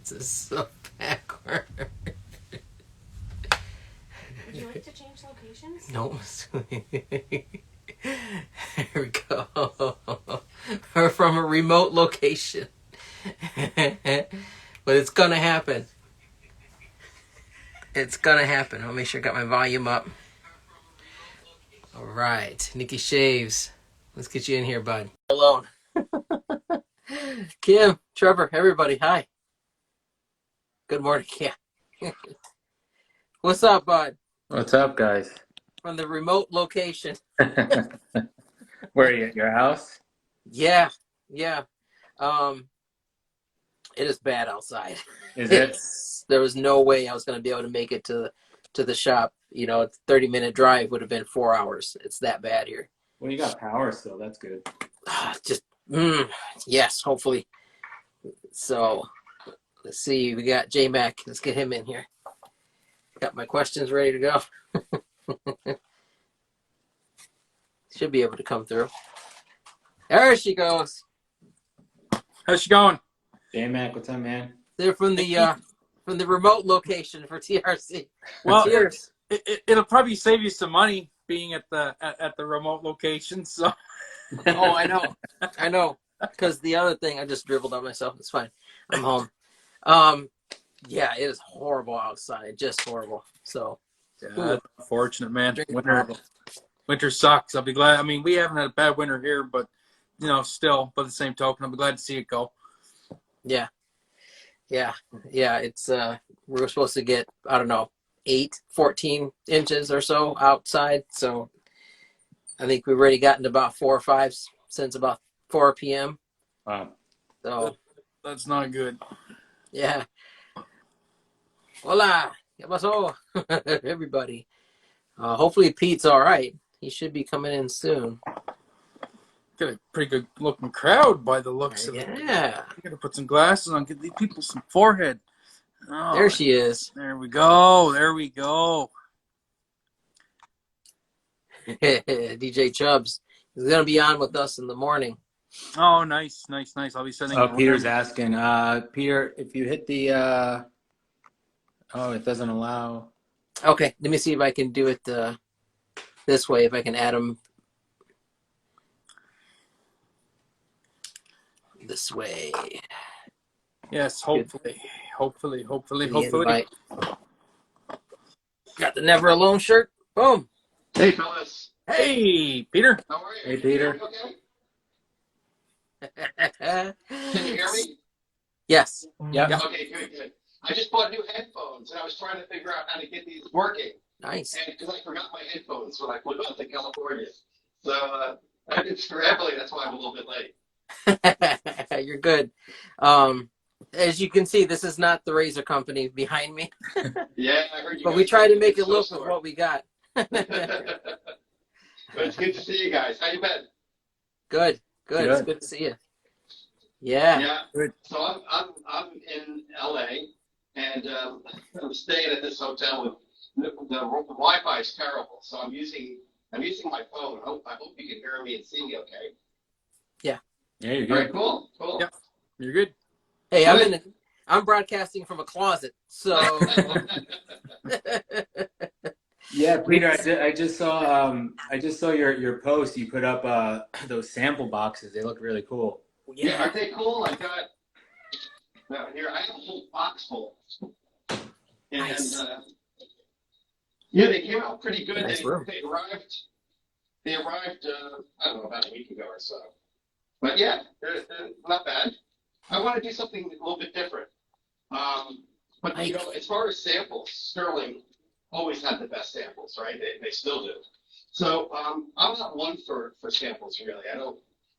This is so backward. Would you like to change locations? No. Here we go. We're from a remote location. But it's gonna happen. It's gonna happen. I'll make sure I got my volume up. All right, Nikki Shaves. Let's get you in here, bud. Alone. Kim, Trevor, everybody, hi. Good morning, Kim. What's up, bud? What's up, guys? From the remote location. Where are you at your house? Yeah. It is bad outside. Is it? There was no way I was going to be able to make it to the shop. You know, a 30-minute drive would have been 4 hours. It's that bad here. Well, you got power still. That's good. Yes, hopefully. So, let's see. We got J-Mac. Let's get him in here. Got my questions ready to go. Should be able to come through. There she goes. How's she going? J-Mac, what's up, man? They're from the remote location for TRC. Well, cheers. It'll probably save you some money being at the remote location. So. Oh, I know. Because the other thing, I just dribbled on myself. It's fine. I'm home. Yeah, it is horrible outside. Just horrible. So. Yeah, that's unfortunate, man. Winter sucks. I'll be glad. I mean, we haven't had a bad winter here, but still, by the same token, I'll be glad to see it go. Yeah. It's we're supposed to get, I don't know, 14 inches or so outside. So I think we've already gotten about 4 or 5 since about 4 p.m. Wow. So that's not good. Yeah. Hola. ¿Qué pasó? Everybody. Hopefully Pete's all right. He should be coming in soon. Got a pretty good looking crowd by the looks of it. Yeah. You gotta put some glasses on, get these people some forehead. Oh, there she is. There we go. DJ Chubbs is going to be on with us in the morning. Oh, nice. I'll be sending. Oh, Peter's asking. Peter, if you hit the, it doesn't allow. Okay, let me see if I can do it this way. If I can add them this way. Yes, hopefully. Got the Never Alone shirt. Boom. Hey, fellas. Hey, Peter. How are you? Hey, Peter. Okay? Can you hear me? Yes. Yeah. Okay, good. I just bought new headphones, and I was trying to figure out how to get these working. Nice. And because I forgot my headphones when I flew out to California. So I've been scrambling. That's why I'm a little bit late. You're good. As you can see, this is not the Razor Company behind me. Yeah, I heard you. But we try to make it look with what we got. But it's good to see you guys. How you been? Good. It's good to see you. Yeah. Yeah. Good. So I'm in LA, and I'm staying at this hotel with the Wi-Fi is terrible. So I'm using my phone. I hope you can hear me and see me okay. Yeah. Yeah, you're All right, good. cool. Yep. You're good. Hey, I'm broadcasting from a closet, so. Yeah, Peter, I just saw your post. You put up those sample boxes. They look really cool. Yeah, aren't they cool? I got here. I have a whole box full, and Nice. They came out pretty good. Nice room. They arrived. I don't know, about a week ago or so. But yeah, they're not bad. I want to do something a little bit different. But as far as samples, Sterling always had the best samples, right? They still do. So I'm not one for samples really.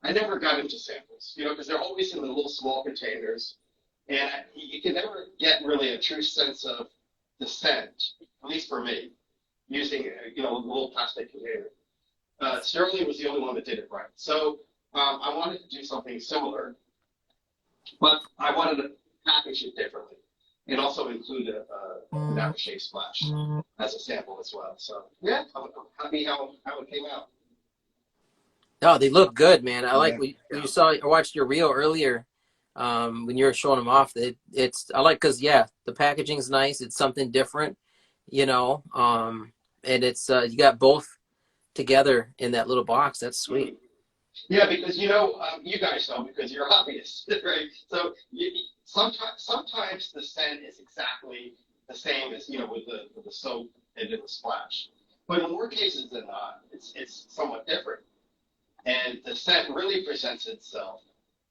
I never got into samples, because they're always in the little small containers, and you can never get really a true sense of the scent, at least for me, using a little plastic container. Sterling was the only one that did it right. So I wanted to do something similar, but I wanted to package it differently and also include an aftershave splash as a sample as well. So yeah, I'm happy how it came out. Oh, they look good, man. I like I watched your reel earlier when you're showing them off, it's I like because yeah, the packaging's nice. It's something different, you know, and it's you got both together in that little box. That's sweet. Yeah, because you guys know because you're hobbyists, right? So sometimes the scent is exactly the same as with the soap and the splash, but in more cases than not, it's somewhat different, and the scent really presents itself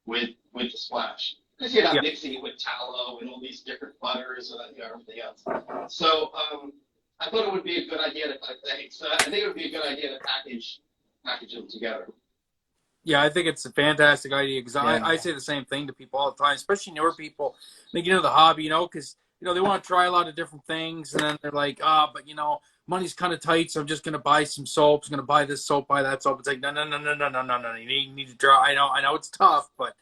with the splash because you're not Yeah. mixing it with tallow and all these different butters and everything else. So I thought it would be a good idea to I think it would be a good idea to package them together. Yeah, I think it's a fantastic idea because Yeah. I say the same thing to people all the time, especially newer people. They get into the hobby, because they want to try a lot of different things, and then they're like, but money's kind of tight, so I'm just gonna buy some soaps. I'm gonna buy this soap, buy that soap. It's like no, no, no, no, no, no, no, no. You need to try. I know it's tough, but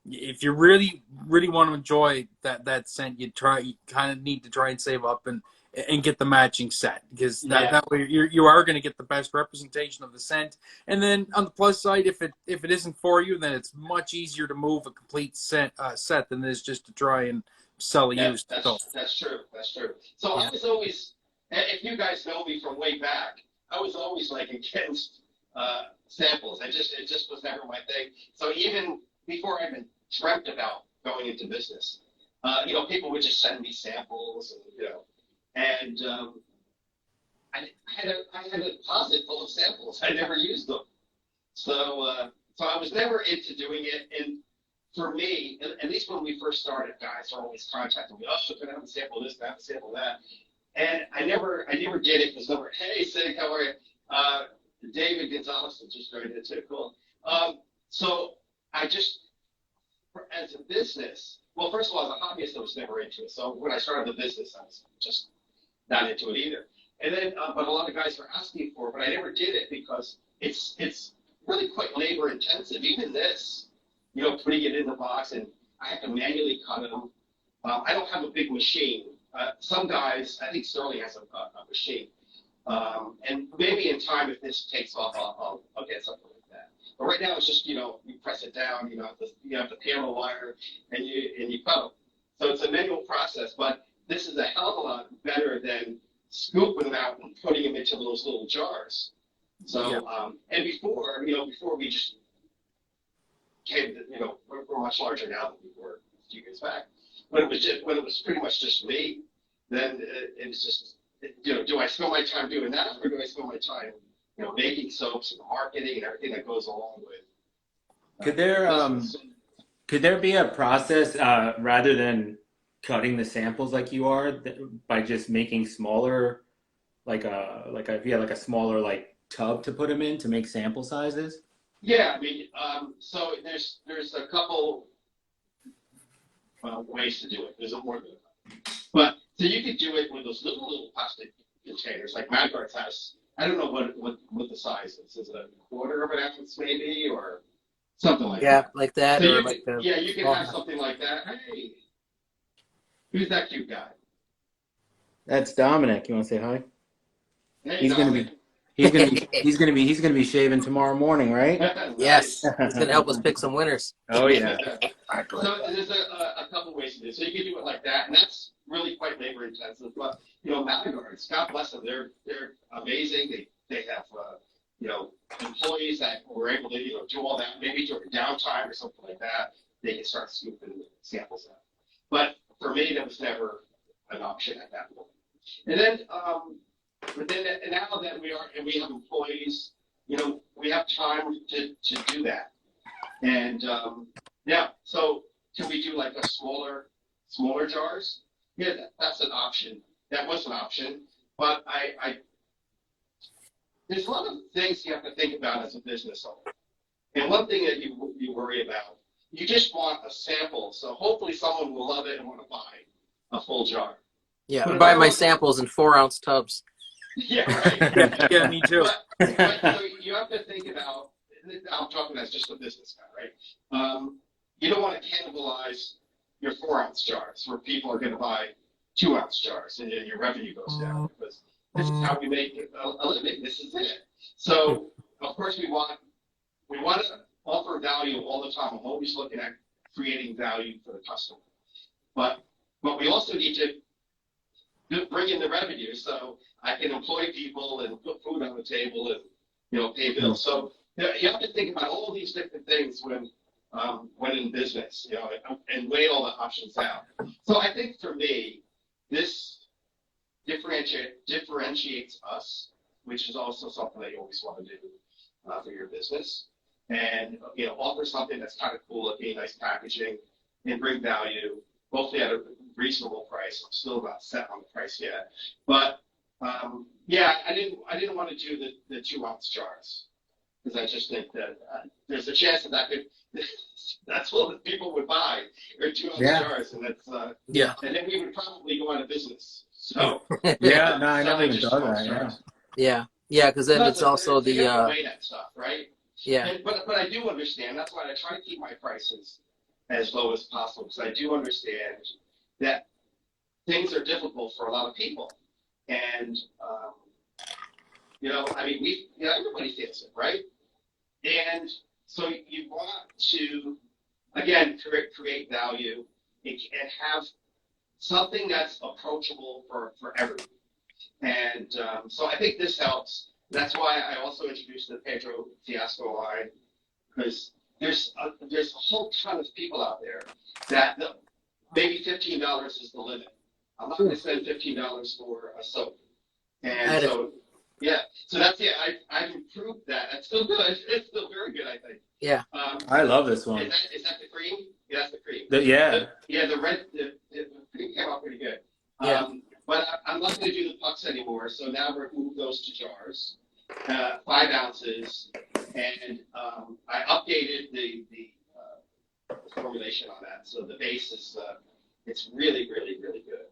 if you really, really want to enjoy that scent, you kind of need to try and save up and get the matching set because that way you are going to get the best representation of the scent. And then on the plus side, if it isn't for you, then it's much easier to move a complete set than it is just to try and sell a used soap. That's true. That's true. So I was always, if you guys know me from way back, I was always like against samples. It just was never my thing. So even before I even dreamt about going into business, people would just send me samples, and I had a closet full of samples. I never used them, so I was never into doing it. And for me, at least when we first started, guys are always contacting me. Oh, can I have a sample of this? Can I have a sample of that? And I never did it because they were, hey, Sig, how are you? David Gonzalez just joined it too. Cool. So I just, as a business, well, first of all, as a hobbyist, I was never into it. So when I started the business, I was just not into it either. And then, but a lot of guys were asking for it, but I never did it because it's really quite labor intensive. Even this, putting it in the box, and I have to manually cut them. I don't have a big machine. Some guys, I think Sterling has a machine. And maybe in time, if this takes off, I'll get something like that. But right now, it's just, you press it down, you have the panel wire, and you cut them. So it's a manual process, but this is a hell of a lot better than scooping them out and putting them into those little jars. So, and before we just came to, we're much larger now than we were a few years back. When it was pretty much just me, then it was just, do I spend my time doing that, or do I spend my time, making soaps and marketing and everything that goes along with? Could there be a process rather than cutting the samples like you are by just making smaller, if you had like a smaller like tub to put them in to make sample sizes? Yeah, I mean, so there's a couple ways to do it. There's more than that. But so you could do it with those little plastic containers, like Madgart's has. I don't know what the size is. Is it a quarter of an ounce maybe, or something like that? Yeah, like that, So or you can have something like that. Hey, who's that cute guy? That's Dominic. You want to say hi? Hey, He's gonna be shaving tomorrow morning, right? Yes, it's gonna help us pick some winners. Oh yeah. So there's a couple ways to do it. So you can do it like that, and that's really quite labor intensive. But Madgarts, God bless them, they're amazing. They have employees that were able to do all that. Maybe during downtime or something like that, they can start scooping samples out. But for me, that was never an option at that point. And then, but then now that we have employees, we have time to do that. And so can we do like a smaller jars? Yeah, that's an option. That was an option, but there's a lot of things you have to think about as a business owner. And one thing that you worry about, you just want a sample. So hopefully someone will love it and want to buy a full jar. Yeah, I buy my samples in 4-ounce tubs. Yeah, right. Yeah, me too. But so you have to think about, I'm talking as just a business guy, right? You don't want to cannibalize your 4-ounce jars where people are going to buy 2-ounce jars and your revenue goes down because this is how we make a living. This is it. So of course we want to offer value all the time. I'm always looking at creating value for the customer. But we also need to bring in the revenue so I can employ people and put food on the table and, you know, pay bills. So you have to think about all these different things when in business, you know, and weigh all the options out. So I think for me, this differentiates us, which is also something that you always want to do for your business. And, you know, offer something that's kind of cool looking, nice packaging, and bring value, hopefully at a reasonable price. I'm still not set on the price yet. But, yeah, I didn't want to do the 2-ounce jars because I just think that there's a chance that that's what people would buy, or 2-ounce jars, and that's and then we would probably go out of business. So Yeah, no, I never even just thought 2-ounce that. jars. Yeah, because then it's also you have to the weigh that stuff, right? yeah. But I do understand. That's why I try to keep my prices as low as possible, because I do understand that things are difficult for a lot of people, and you know, I mean, everybody feels it, right? And so you want to, again, create value and have something that's approachable for everyone. And so I think this helps. That's why I also introduced the Pedro Fiasco line, because there's a whole ton of people out there that maybe $15 is the limit. I'm not going to spend $15 for a soap. And so, yeah, so that's it. I've improved that. That's still good. It's still very good, I think. Yeah. I love this one. Is that the cream? Yeah, that's the cream. The red, the cream came out pretty good. Yeah. But I'm not going to do the pucks anymore, so now we're moved those to jars, 5 ounces, and I updated the formulation on that. So the base is it's really, really, really good.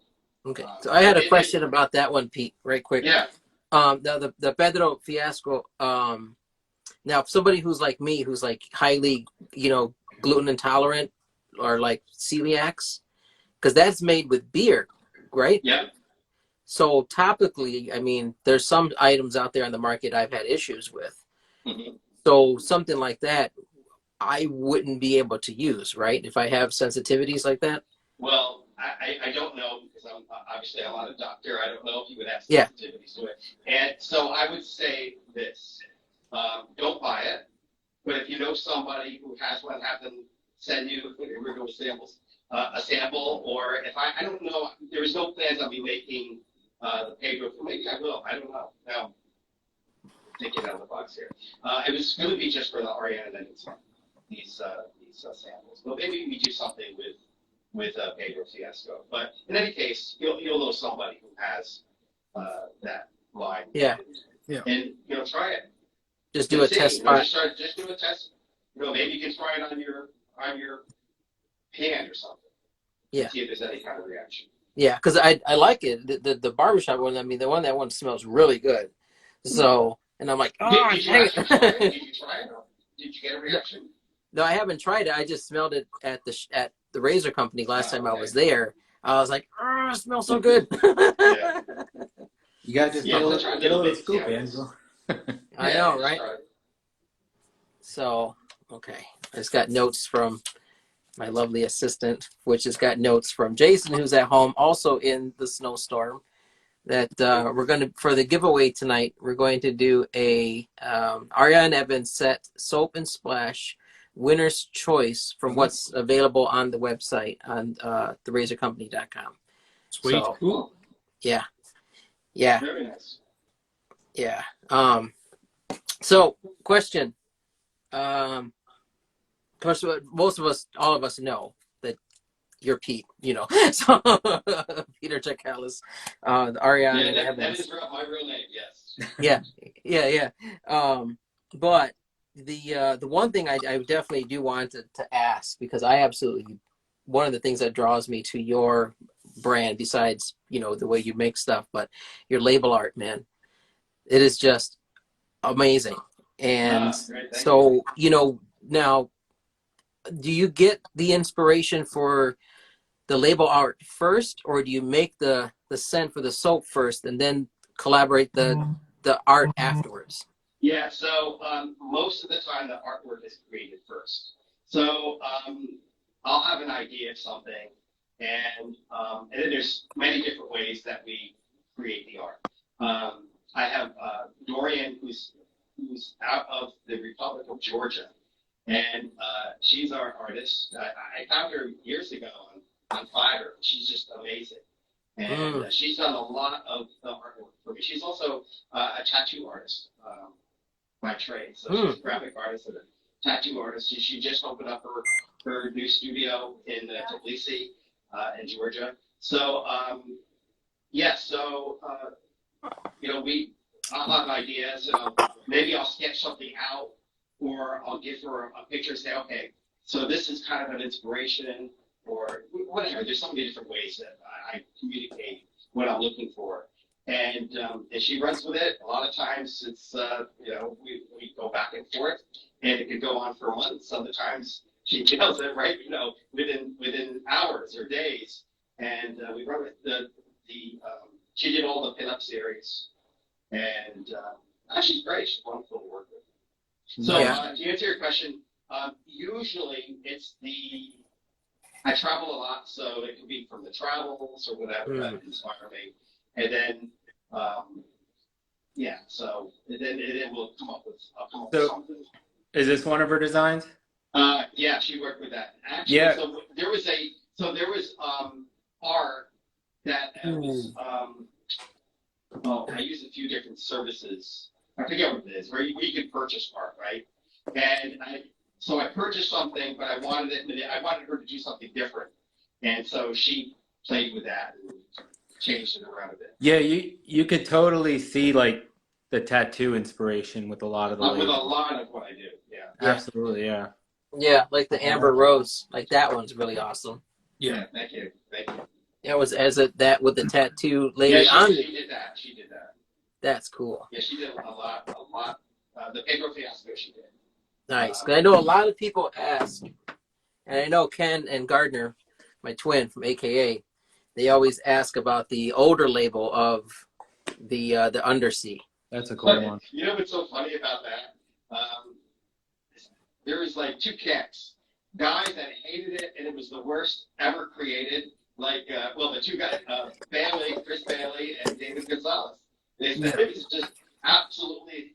Okay. So I had a question about that one, Pete, right quick. Yeah. The Pedro Fiasco. Now, if somebody who's like me, who's like highly, you know, gluten intolerant or like celiacs, because that's made with beer, right? Yeah. So topically, I mean, there's some items out there on the market I've had issues with. Mm-hmm. So something like that, I wouldn't be able to use, right? If I have sensitivities like that. Well, I don't know, because I'm not a doctor. I don't know if you would have Yeah. sensitivities to it. And so I would say this: don't buy it. But if you know somebody who has one, have them send you original samples, a sample. Or if I don't know, there is no plans on me making the Pedro. Maybe I will. I don't know. Now, thinking out of the box here. It was going to be just for the Ariana Evans, these samples. But maybe we do something with Pedro Fiasco. But in any case, you'll know somebody who has that line. Yeah. And you know, try it. Just do a test spot. Just do a test. You know, maybe you can try it on your hand or something. Yeah. See if there's any kind of reaction. Yeah, because I like it. The barbershop one, I mean, that one smells really good. So, and I'm like, oh, Did you dang actually try it? it. Did you try it? Or did you get a reaction? No, I haven't tried it. I just smelled it at the Razor Company last time I Okay. was there. I was like, oh, it smells so good. Yeah. You gotta just get a little scoop, Yeah. Angelo. I know, just right? try it. So, okay. I just got notes from my lovely assistant, which has got notes from Jason, who's at home, also in the snowstorm, that we're going to, for the giveaway tonight, we're going to do a Ariana Evans set soap and splash winner's choice from what's available on the website on therazorcompany.com. Sweet. So, Cool. yeah. Very nice. Yeah. So, question. Most of us, all of us know that you're Pete, you know. So, Peter Charkalis, Ariana Yeah, that Evans. is my real name, yes. Yeah. But the one thing I definitely do want to ask, because I absolutely, one of the things that draws me to your brand, besides, you know, the way you make stuff, but your label art, man, it is just amazing. And Great, thank so, you know, now, do you get the inspiration for the label art first, or do you make the scent for the soap first and then collaborate the art afterwards? Yeah, so most of the time the artwork is created first. So I'll have an idea of something, and then there's many different ways that we create the art. I have Dorian, who's out of the Republic of Georgia, and she's our artist. I found her years ago on Fiverr. She's just amazing, and she's done a lot of the artwork for me. She's also a tattoo artist by trade, so she's a graphic artist and a tattoo artist. She just opened up her new studio in Tbilisi, in Georgia. So I'll have ideas. Maybe I'll sketch something out, or I'll give her a picture and say, okay, so this is kind of an inspiration, or whatever. There's so many different ways that I communicate what I'm looking for. And she runs with it. A lot of times it's, we go back and forth, and it could go on for months. Other times she kills it, right, within hours or days. And we run with she did all the pinup series. And she's great. She's wonderful to work with. So to answer your question, usually I travel a lot, so it could be from the travels or whatever that inspire me. And then, then we'll come up with something. Is this one of her designs? Yeah, she worked with that. Actually, so there was art that was, I use a few different services. I forget what it is, where you can purchase art, right? And I purchased something, but I wanted her to do something different. And so she played with that and changed it around a bit. Yeah, you could totally see like the tattoo inspiration with a lot of the with a lot of what I do. Yeah. Absolutely, yeah. Yeah, like the Amber Rose, like that one's really awesome. Yeah, thank you. That was that with the tattoo lady Yeah, on. She did that. That's cool. Yeah, she did a lot. The Pedro Fiasco she did. Nice. 'Cause I know a lot of people ask, and I know Ken and Gardner, my twin from AKA, they always ask about the older label of the Undersea. That's a cool one. You know what's so funny about that? There was like two camps. Guys that hated it and it was the worst ever created. Like, the two guys, Chris Bailey and David Gonzalez. They said it was just absolutely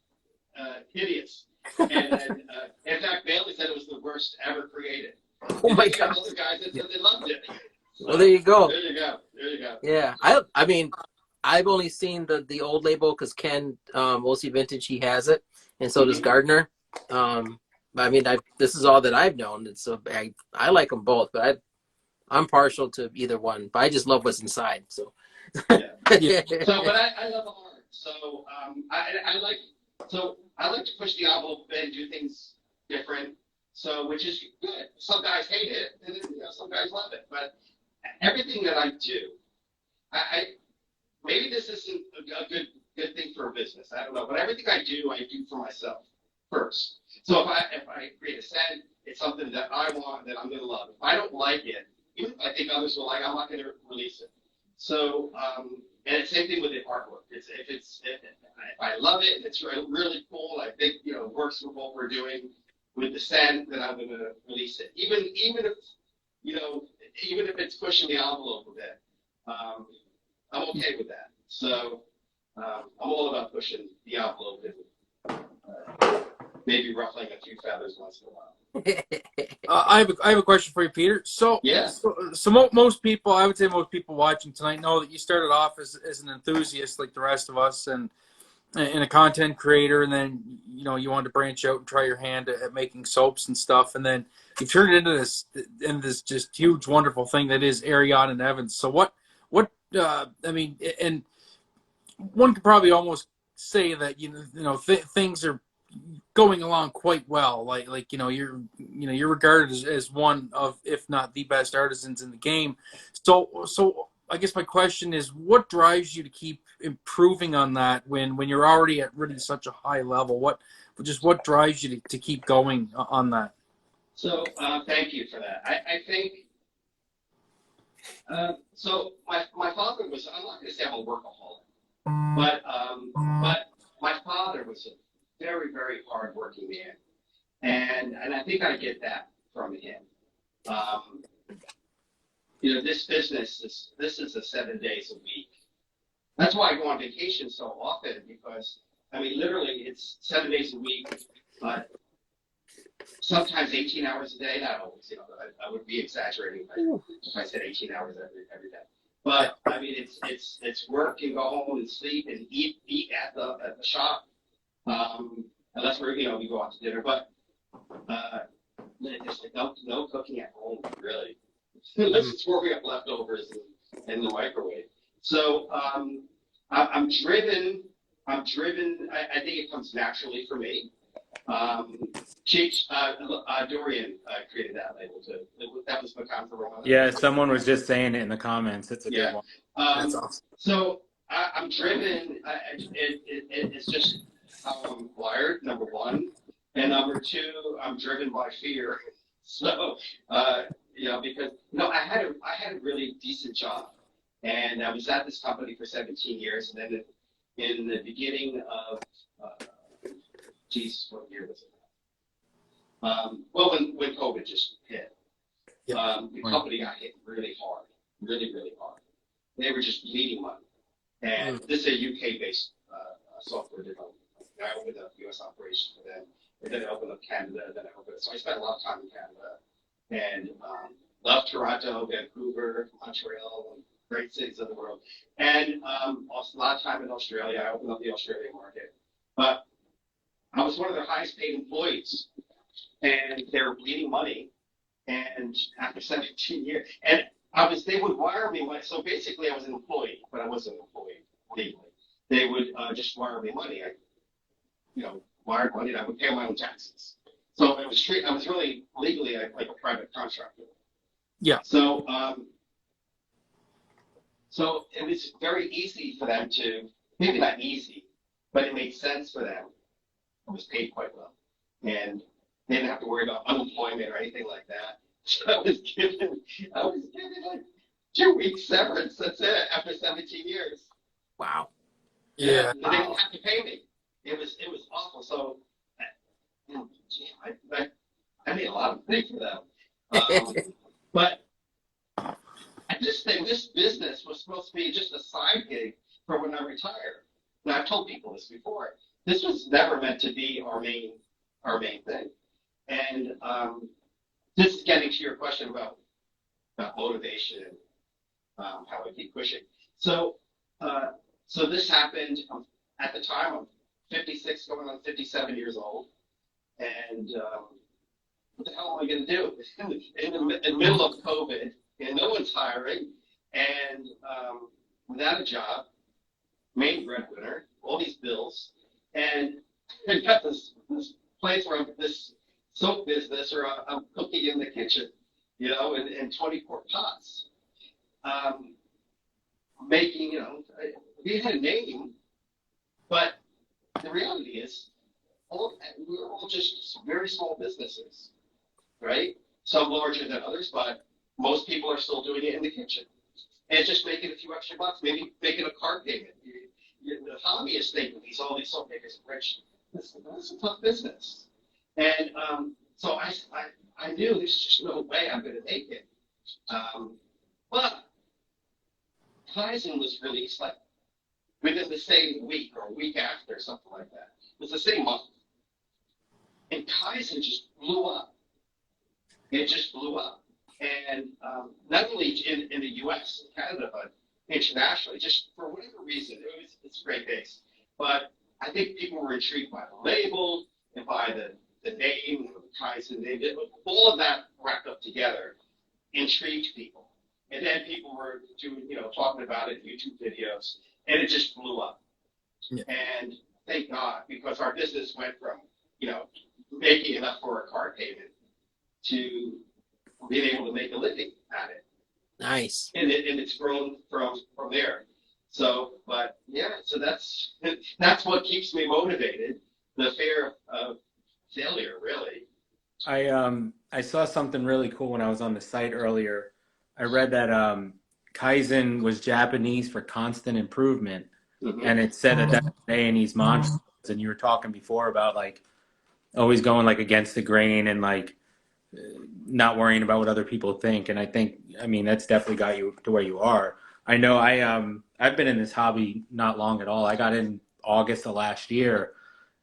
hideous. And in fact, Bailey said it was the worst ever created. Oh my God! Other guys that said they loved it. So, well, there you go. There you go. Yeah, I mean, I've only seen the old label because Ken, OC Vintage, he has it, and so does Gardner. I mean, this is all that I've known, and so I like them both, but I'm partial to either one. But I just love what's inside. So. Yeah. So, but I love art. So I like to push the envelope and do things different. So, which is good. Some guys hate it, and some guys love it. But everything that I do, maybe this isn't a good thing for a business. I don't know. But everything I do for myself first. So if I create a set, it's something that I want, that I'm going to love. If I don't like it, even if I think others will like it, I'm not going to release it. So, and it's the same thing with the artwork. If I love it and it's really cool, I think it works with what we're doing with the scent, then I'm going to release it. Even if it's pushing the envelope a bit, I'm okay with that. So I'm all about pushing the envelope and maybe ruffling a few feathers once in a while. I have a question for you, Peter. So most people, I would say most people watching tonight know that you started off as an enthusiast like the rest of us and a content creator, and then you wanted to branch out and try your hand at making soaps and stuff, and then you turned it into this just huge wonderful thing that is Ariana Evans. So what I mean, and one could probably almost say that things are going along quite well. Like you're regarded as one of, if not the best artisans in the game. So I guess my question is, what drives you to keep improving on that when you're already at really such a high level? What drives you to keep going on that? So thank you for that. I think so. My father was. I'm not going to say I'm a workaholic, but my father was a very, very hardworking man, and I think I get that from him. Um, you know, this business this is a 7 days a week. That's why I go on vacation so often because I mean, literally, it's 7 days a week, but sometimes 18 hours a day. Not always, you know. I would be exaggerating if I said 18 hours every day. But I mean, it's work and go home and sleep and eat at the shop. Unless we're we go out to dinner, but there's like no cooking at home really, unless it's warming up leftovers in the microwave. So I'm driven. I think it comes naturally for me. Dorian created that label too. That was Pecan Ferrara. Yeah, someone was just saying it in the comments. It's a good one. That's awesome. So I'm driven. It's just how I'm wired. Number one, and number two, I'm driven by fear. So because I had a really decent job, and I was at this company for 17 years, and then in the beginning of what year was it? Well, when COVID just hit, the company got hit really hard, really, really hard. They were just bleeding money. And this is a UK-based software development. I opened up US operations for them, and then I opened up Canada, and then I opened up. So I spent a lot of time in Canada, and loved Toronto, Vancouver, Montreal, great cities of the world. And also a lot of time in Australia. I opened up the Australian market. But I was one of their highest paid employees, and they were bleeding money. And after 17 years, and they would wire me money. So basically, I was an employee, but I wasn't an employee legally. They would just wire me money. I wired money, and I would pay my own taxes. So it was I was really legally like a private contractor. Yeah. So so it was very easy for them to, maybe not easy, but it made sense for them. I was paid quite well, and they didn't have to worry about unemployment or anything like that. So I was given like 2 weeks severance. That's it. After 17 years. Wow. Yeah. They didn't have to pay me. It was awful. So I made a lot of money for them. But I just think this business was supposed to be just a side gig for when I retire. And I've told people this before. This was never meant to be our main thing. And this is getting to your question about motivation and how I keep pushing. So this happened at the time. I'm 56, going on 57 years old, and what the hell am I going to do in the middle of COVID? And no one's hiring, and without a job, main breadwinner, all these bills, and I got this place where I'm this soap business, or I'm cooking in the kitchen, in 24 pots, making, we had a name, but the reality is, we're all just very small businesses, right? Some larger than others, but most people are still doing it in the kitchen, and just making a few extra bucks, maybe making a car payment. The hobbyist thing with all these soap makers are rich. That's a tough business. And so I knew there's just no way I'm going to make it. But Kaizen was released like within the same week or a week after, something like that. It was the same month. And Kaizen just blew up. It just blew up. And not only in the U.S. and Canada, but internationally, just for whatever reason, it's great base. But I think people were intrigued by the label and by the name, the Kaizen name. All of that wrapped up together intrigued people. And then people were doing, talking about it in YouTube videos, and it just blew up. Yeah. And thank God, because our business went from, making enough for a car payment to being able to make a living at it. Nice. And it's grown from there. So, but yeah, so that's what keeps me motivated. The fear of failure, really. I saw something really cool when I was on the site earlier. I read that Kaizen was Japanese for constant improvement, and it said that that's A&E's mantra. And you were talking before about like always going like against the grain and like not worrying about what other people think. And I mean, that's definitely got you to where you are. I know I've been in this hobby not long at all. I got in August of last year,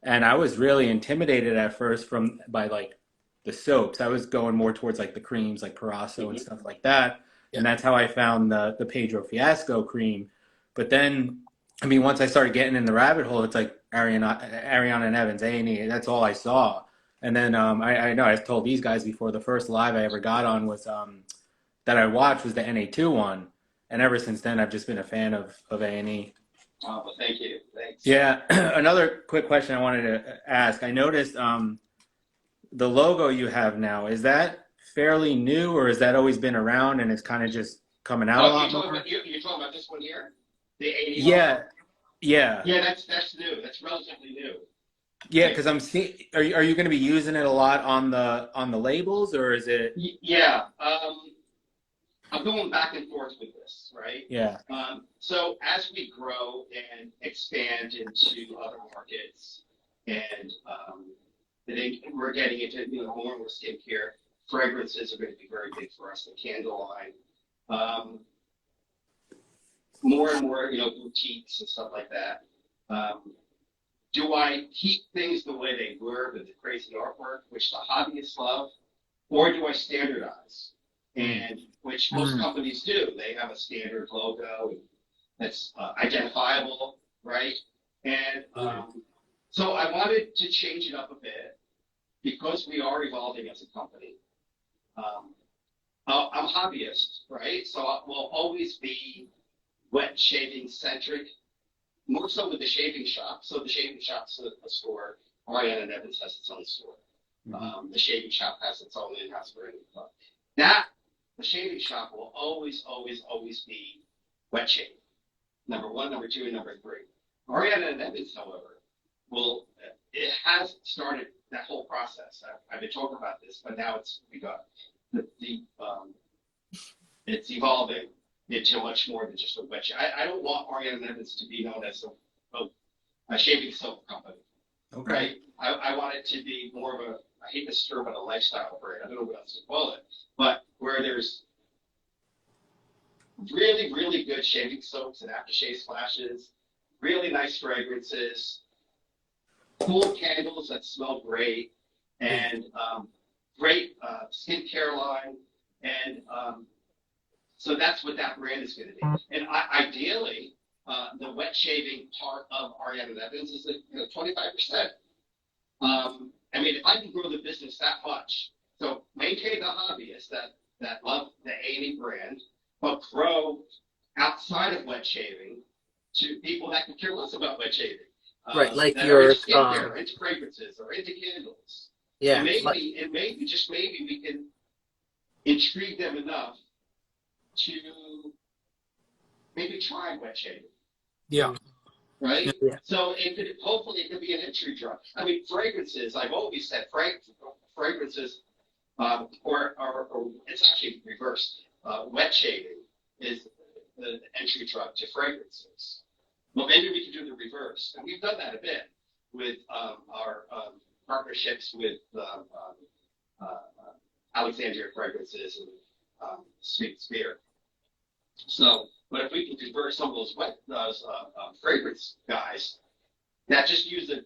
and I was really intimidated at first by like the soaps. I was going more towards like the creams, like Parasso and stuff like that. And that's how I found the Pedro Fiasco cream. But then, I mean, once I started getting in the rabbit hole, it's like Ariana Evans, A&E. That's all I saw. And then I know I've told these guys before, the first live I ever got on was that I watched was the NA2 one. And ever since then, I've just been a fan of A&E. Oh, well, thank you. Thanks. Yeah. Another quick question I wanted to ask. I noticed the logo you have now, is that fairly new, or has that always been around and it's kind of just coming out a lot more? You're talking about this one here? The 80 Yeah. logo? Yeah. Yeah, that's new. That's relatively new. Yeah, because I'm seeing. Are you going to be using it a lot on the labels, or is it? Yeah. I'm going back and forth with this, right? Yeah. So as we grow and expand into other markets, and I think we're getting into more and more skincare, fragrances are going to be very big for us. The candle line, more and more boutiques and stuff like that. Do I keep things the way they were with the crazy artwork, which the hobbyists love, or do I standardize? And which most companies do. They have a standard logo that's identifiable, right? And so I wanted to change it up a bit because we are evolving as a company. I'm a hobbyist, right? So we'll always be wet shaving centric, more so with the shaving shop. So the shaving shop's a store. Ariana Evans has its own store. The shaving shop has its own in-house branding club. The shaving shop will always, always, always be wet shaving. Number one, number two, and number three. Ariana Evans, however, it has started that whole process. I've been talking about this, but now it's begun. It's evolving into much more than just a wet shave. I don't want Ariana Evans to be known as a shaving soap company. Okay. Right? I want it to be more of I hate this term, but a lifestyle brand. I don't know what else to call it. But where there's really, really good shaving soaps and aftershave splashes, really nice fragrances, cool candles that smell great, and great skincare line. And so that's what that brand is going to be. And ideally, the wet shaving part of Ariana Evans is 25%. I mean, if I can grow the business that much, so maintain the hobbyists that love the A&E brand, but grow outside of wet shaving to people that can care less about wet shaving. Right, like that your are into skincare, into fragrances, or into candles. yeah, And maybe we can intrigue them enough to maybe try wet shaving. Yeah. Right? Yeah. So hopefully it could be an entry drug. I mean, fragrances, I've always said fragrances, or it's actually reversed. Wet shaving is the entry drug to fragrances. Well, maybe we can do the reverse. And we've done that a bit with our partnerships with Alexandria Fragrances and Sweet Spear. So, but if we can convert some of those fragrance guys that just use a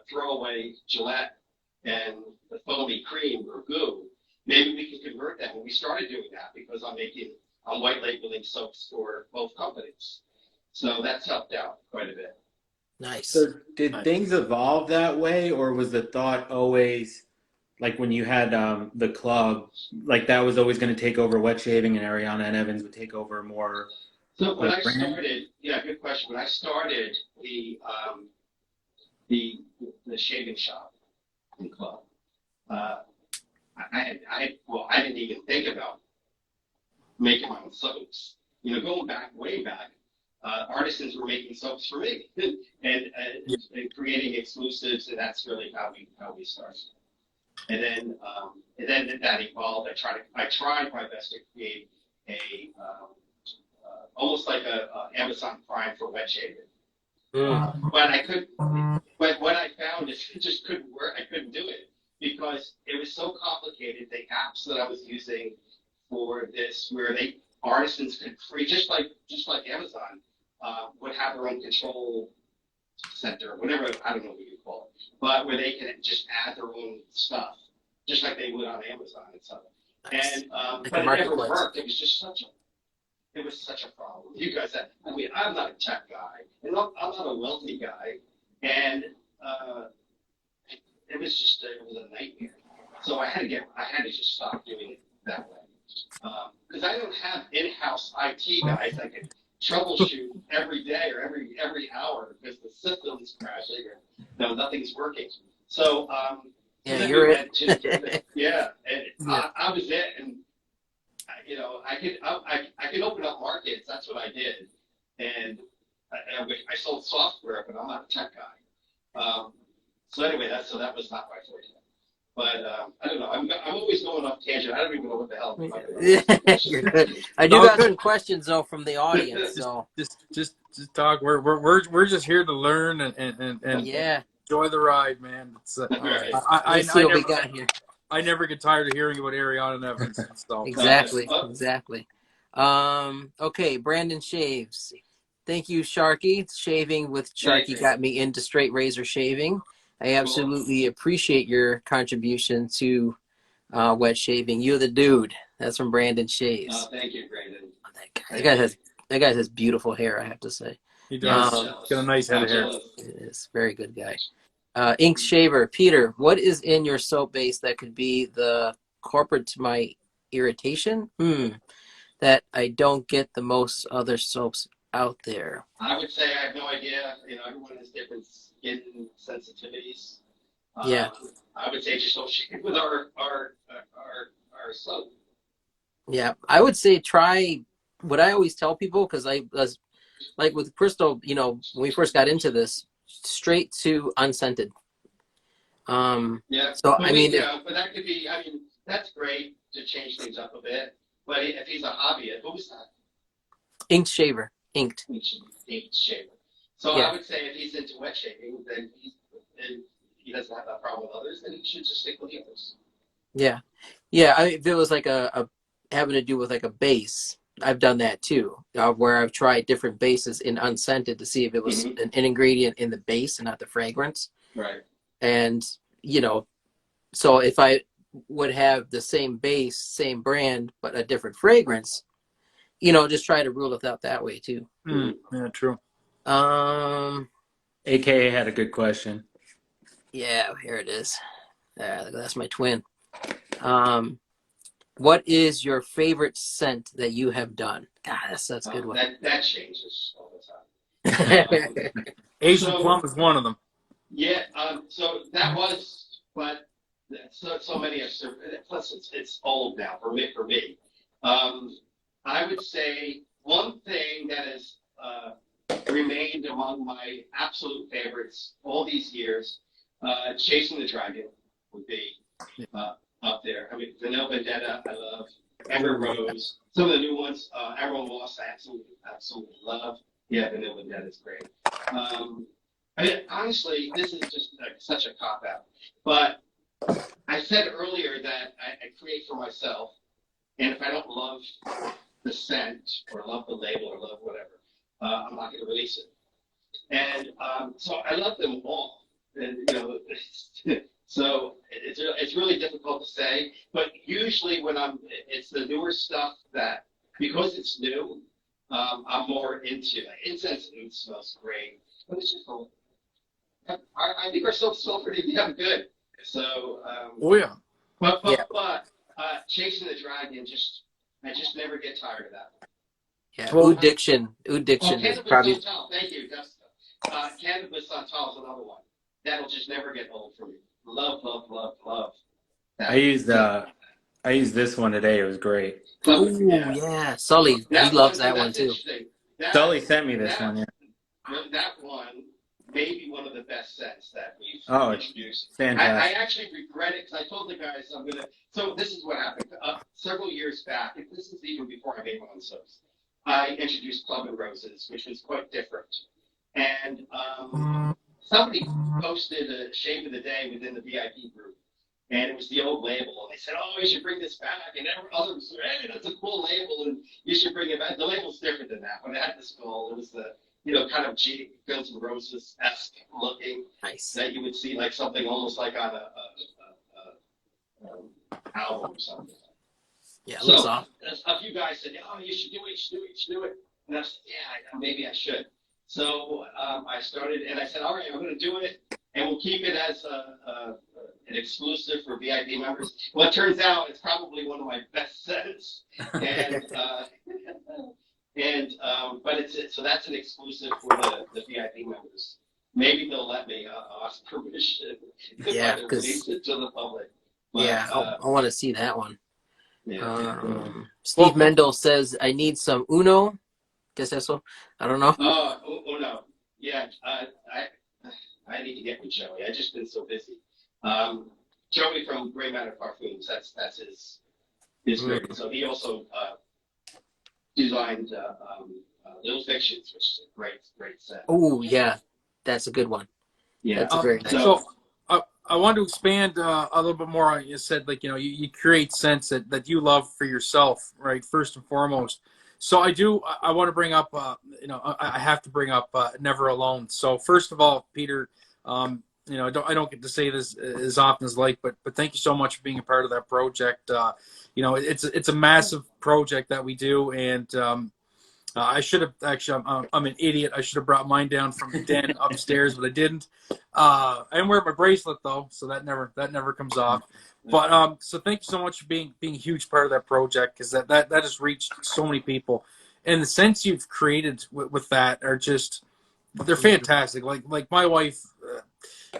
throwaway Gillette and the foamy cream or goo, maybe we can convert them. And we started doing that because I'm white labeling soaps for both companies. So that's helped out quite a bit. nice. So did things evolve that way, or was the thought always like when you had the club, like that was always going to take over wet shaving, and Ariana and Evans would take over more? So when I started, good question. When I started the shaving shop and club, I didn't even think about making my own soaps. Going way back, artisans were making soaps for me and creating exclusives, and that's really how we started. And then that evolved. I tried my best to create a almost like a Amazon Prime for wet shaving. But I could. But what I found is it just couldn't work. I couldn't do it because it was so complicated. The apps that I was using for this, where artisans could create, just like Amazon would have their own control center, whatever, I don't know what you call it, but where they can just add their own stuff, just like they would on Amazon and stuff. And Like but a it never marketplace. worked. It was just such a problem. You guys, I mean, I'm not a tech guy, and I'm not a wealthy guy, and it was a nightmare. So I had to just stop doing it that way, because I don't have in-house IT guys that can troubleshoot every day or every hour because the system's crashing or nothing's working. So Yeah, you're it. yeah, and Yeah. I was it, and I could open up markets. That's what I did, and I sold software, but I'm not a tech guy. So anyway, that was not my forte. But I don't know. I'm always going off tangent. I don't even know what the hell I'm talking about. You're good. I do No, got good. some questions though from the audience. So Just talk. We're just here to learn and yeah, enjoy the ride, man. It's, All right. let's see what we got here. I never get tired of hearing about Ariana Evans. So Exactly. Okay, Brandon shaves. Thank you, Sharky. Shaving with Thank Sharky you. got me into straight razor shaving. I absolutely appreciate your contribution to wet shaving. You're the dude. That's from Brandon Shaves. Thank you, Brandon. That guy has beautiful hair, I have to say. he does. Um, He's got a nice head of hair. It is very good guy. Ink Shaver, Peter, what is in your soap base that could be the culprit to my irritation? That I don't get the most other soaps out there. I would say I have no idea. Everyone has different skin sensitivities. Yeah. I would say just don't shave with our soap. Yeah, I would say try what I always tell people, because I was like with Crystal, when we first got into this, straight to unscented. Yeah. So But I mean, but that could be. I mean, that's great to change things up a bit. But if he's a hobbyist, what was that? Inked shaver, inked. Inked shaver. So Yeah. I would say if he's into wet shaving, then he doesn't have that problem with others, then he should just stick with the others. Yeah. If it was like a having to do with like a base, I've done that too, where I've tried different bases in unscented to see if it was an ingredient in the base and not the fragrance. Right. And so if I would have the same base, same brand, but a different fragrance, just try to rule it out that way too. Yeah, true. AKA had a good question. Yeah, here it is. That's my twin. What is your favorite scent that you have done? God, that's a good one. That changes all the time. Asian plum is one of them. Yeah. So that was, but so many of. Plus, it's old now for me. I would say one thing that has remained among my absolute favorites all these years, Chasing the Dragon would be up there. I mean, Vanilla Vendetta, I love. Ember Rose, some of the new ones, Emerald Moss, I absolutely love. Yeah, Vanilla Vendetta is great. I mean, honestly, this is just such a cop-out. But I said earlier that I create for myself, and if I don't love the scent or love the label or love whatever, I'm not going to release it. And so I love them all. And, so it's really difficult to say. But usually when it's the newer stuff that, because it's new, I'm more into. Like, incense oud smells great. But it's just I think our soaps smell pretty damn good. So, Oh yeah. but Chasing the Dragon, I just never get tired of that. Yeah, Well, Oud Diction is Cannabis probably. Santal, thank you, Dustin. Cannabis Santal is another one. That'll just never get old for me. Love that. I used this one today. It was great. Ooh, yeah, Sully, he loves that one too. Sully sent me this one. Yeah. That one may be one of the best sets that we've introduced. I Fantastic. actually regret it because I told the guys I'm gonna. So this is what happened. Several years back, and this is even before I made my own soaps, I introduced Club and Roses, which was quite different. And somebody posted a shave of the day within the VIP group, and it was the old label. And they said, "Oh, you should bring this back." And others said, "Hey, that's a cool label, and you should bring it back." The label's different than that. When it had the skull, it was the kind of Guns N' Roses-esque looking Nice. that you would see like something almost like on a album or something. Yeah, it So looks awesome. a few guys said, "Oh, you should do it. You should do it. You should do it." And I said, "Yeah, maybe I should." So I started, and I said, "All right, I'm going to do it, and we'll keep it as an exclusive for VIP members." Well, it turns out it's probably one of my best sets, and but so that's an exclusive for the VIP members. Maybe they'll let me ask permission Yeah, to because release it to the public. But, yeah, I want to see that one. yeah. Steve Mendel says, "I need some Uno." Guess that's so. I don't know. Oh no. Yeah, I need to get with Joey. I've just been so busy. Joey from Grey Matter Parfums, that's his group. So he also designed Little Fictions, which is a great set. Oh yeah, that's a good one. Yeah, That's a very nice. So I want to expand a little bit more on you said, like, you create scents that you love for yourself, right? First and foremost. So I want to bring up, I have to bring up Never Alone. So first of all, Peter, I don't get to say this as often as but thank you so much for being a part of that project. It's a massive project that we do, and I should have actually. I'm an idiot. I should have brought mine down from the den upstairs, but I didn't. I am wearing my bracelet though, so that never comes off. But so thank you so much for being a huge part of that project, because that has reached so many people, and the scents you've created with that are just, they're fantastic. Like my wife,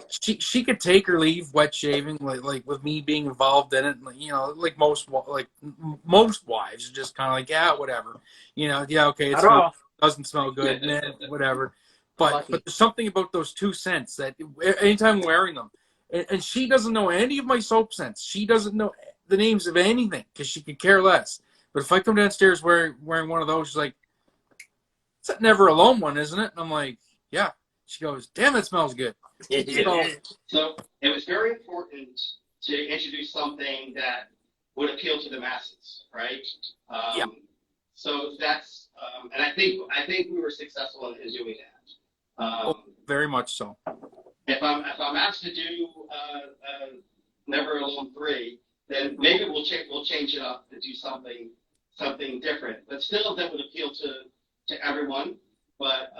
she could take or leave wet shaving, like with me being involved in it. Like most wives are just kind of like, yeah, whatever. Yeah, okay, it doesn't smell good, whatever. But there's something about those two scents that anytime wearing them, and she doesn't know any of my soap scents. She doesn't know the names of anything because she could care less. But if I come downstairs wearing one of those, she's like, "It's that Never Alone one, isn't it?" And I'm like, "Yeah." She goes, "Damn, it smells good." So it was very important to introduce something that would appeal to the masses, right? Yeah. So that's, and I think we were successful in doing that. Very much so. If I'm asked to do Never Alone 3, then maybe we'll change it up to do something different, but still that would appeal to everyone, but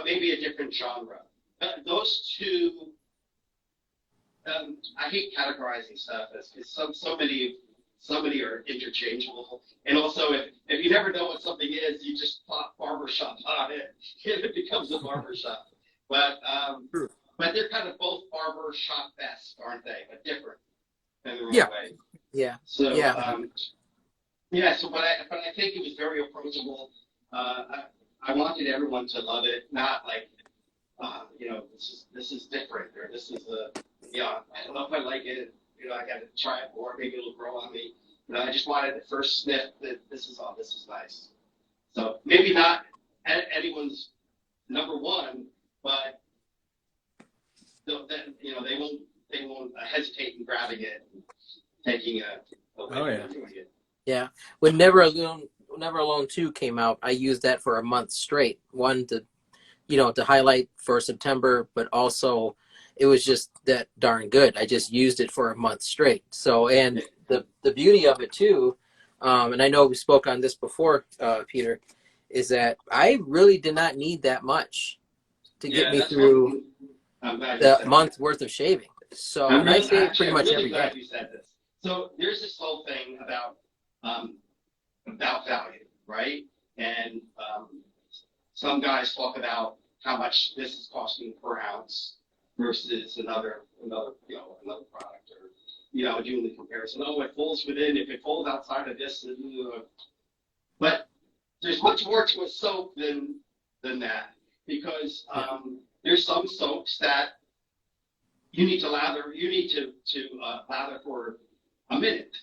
maybe a different genre. Those two, I hate categorizing stuff because so many are interchangeable, and also if you never know what something is, you just plop barbershop on it, and it becomes a barbershop. But they're kind of both barbershop-esque, aren't they? But different in their own way. Yeah. So yeah. So but I think it was very approachable. I wanted everyone to love it, not like, this is different, or this is I don't know if I like it. I got to try it more. Maybe it'll grow on me. I just wanted the first sniff that this is nice. So maybe not anyone's number one, but they won't hesitate in grabbing it, and taking doing it. Yeah. When Never Alone 2 came out, I used that for a month straight. One to highlight for September, but also it was just that darn good. I just used it for a month straight. So, and the beauty of it too, and I know we spoke on this before, Peter, is that I really did not need that much to get me through the month worth of shaving. So I shave pretty much every day. You said this. So there's this whole thing about value, right? And some guys talk about how much this is costing per ounce versus another product, or doing the comparison. Oh, it falls within. If it falls outside of this, but there's much more to a soap than that, because there's some soaps that you need to lather. You need to lather for a minute,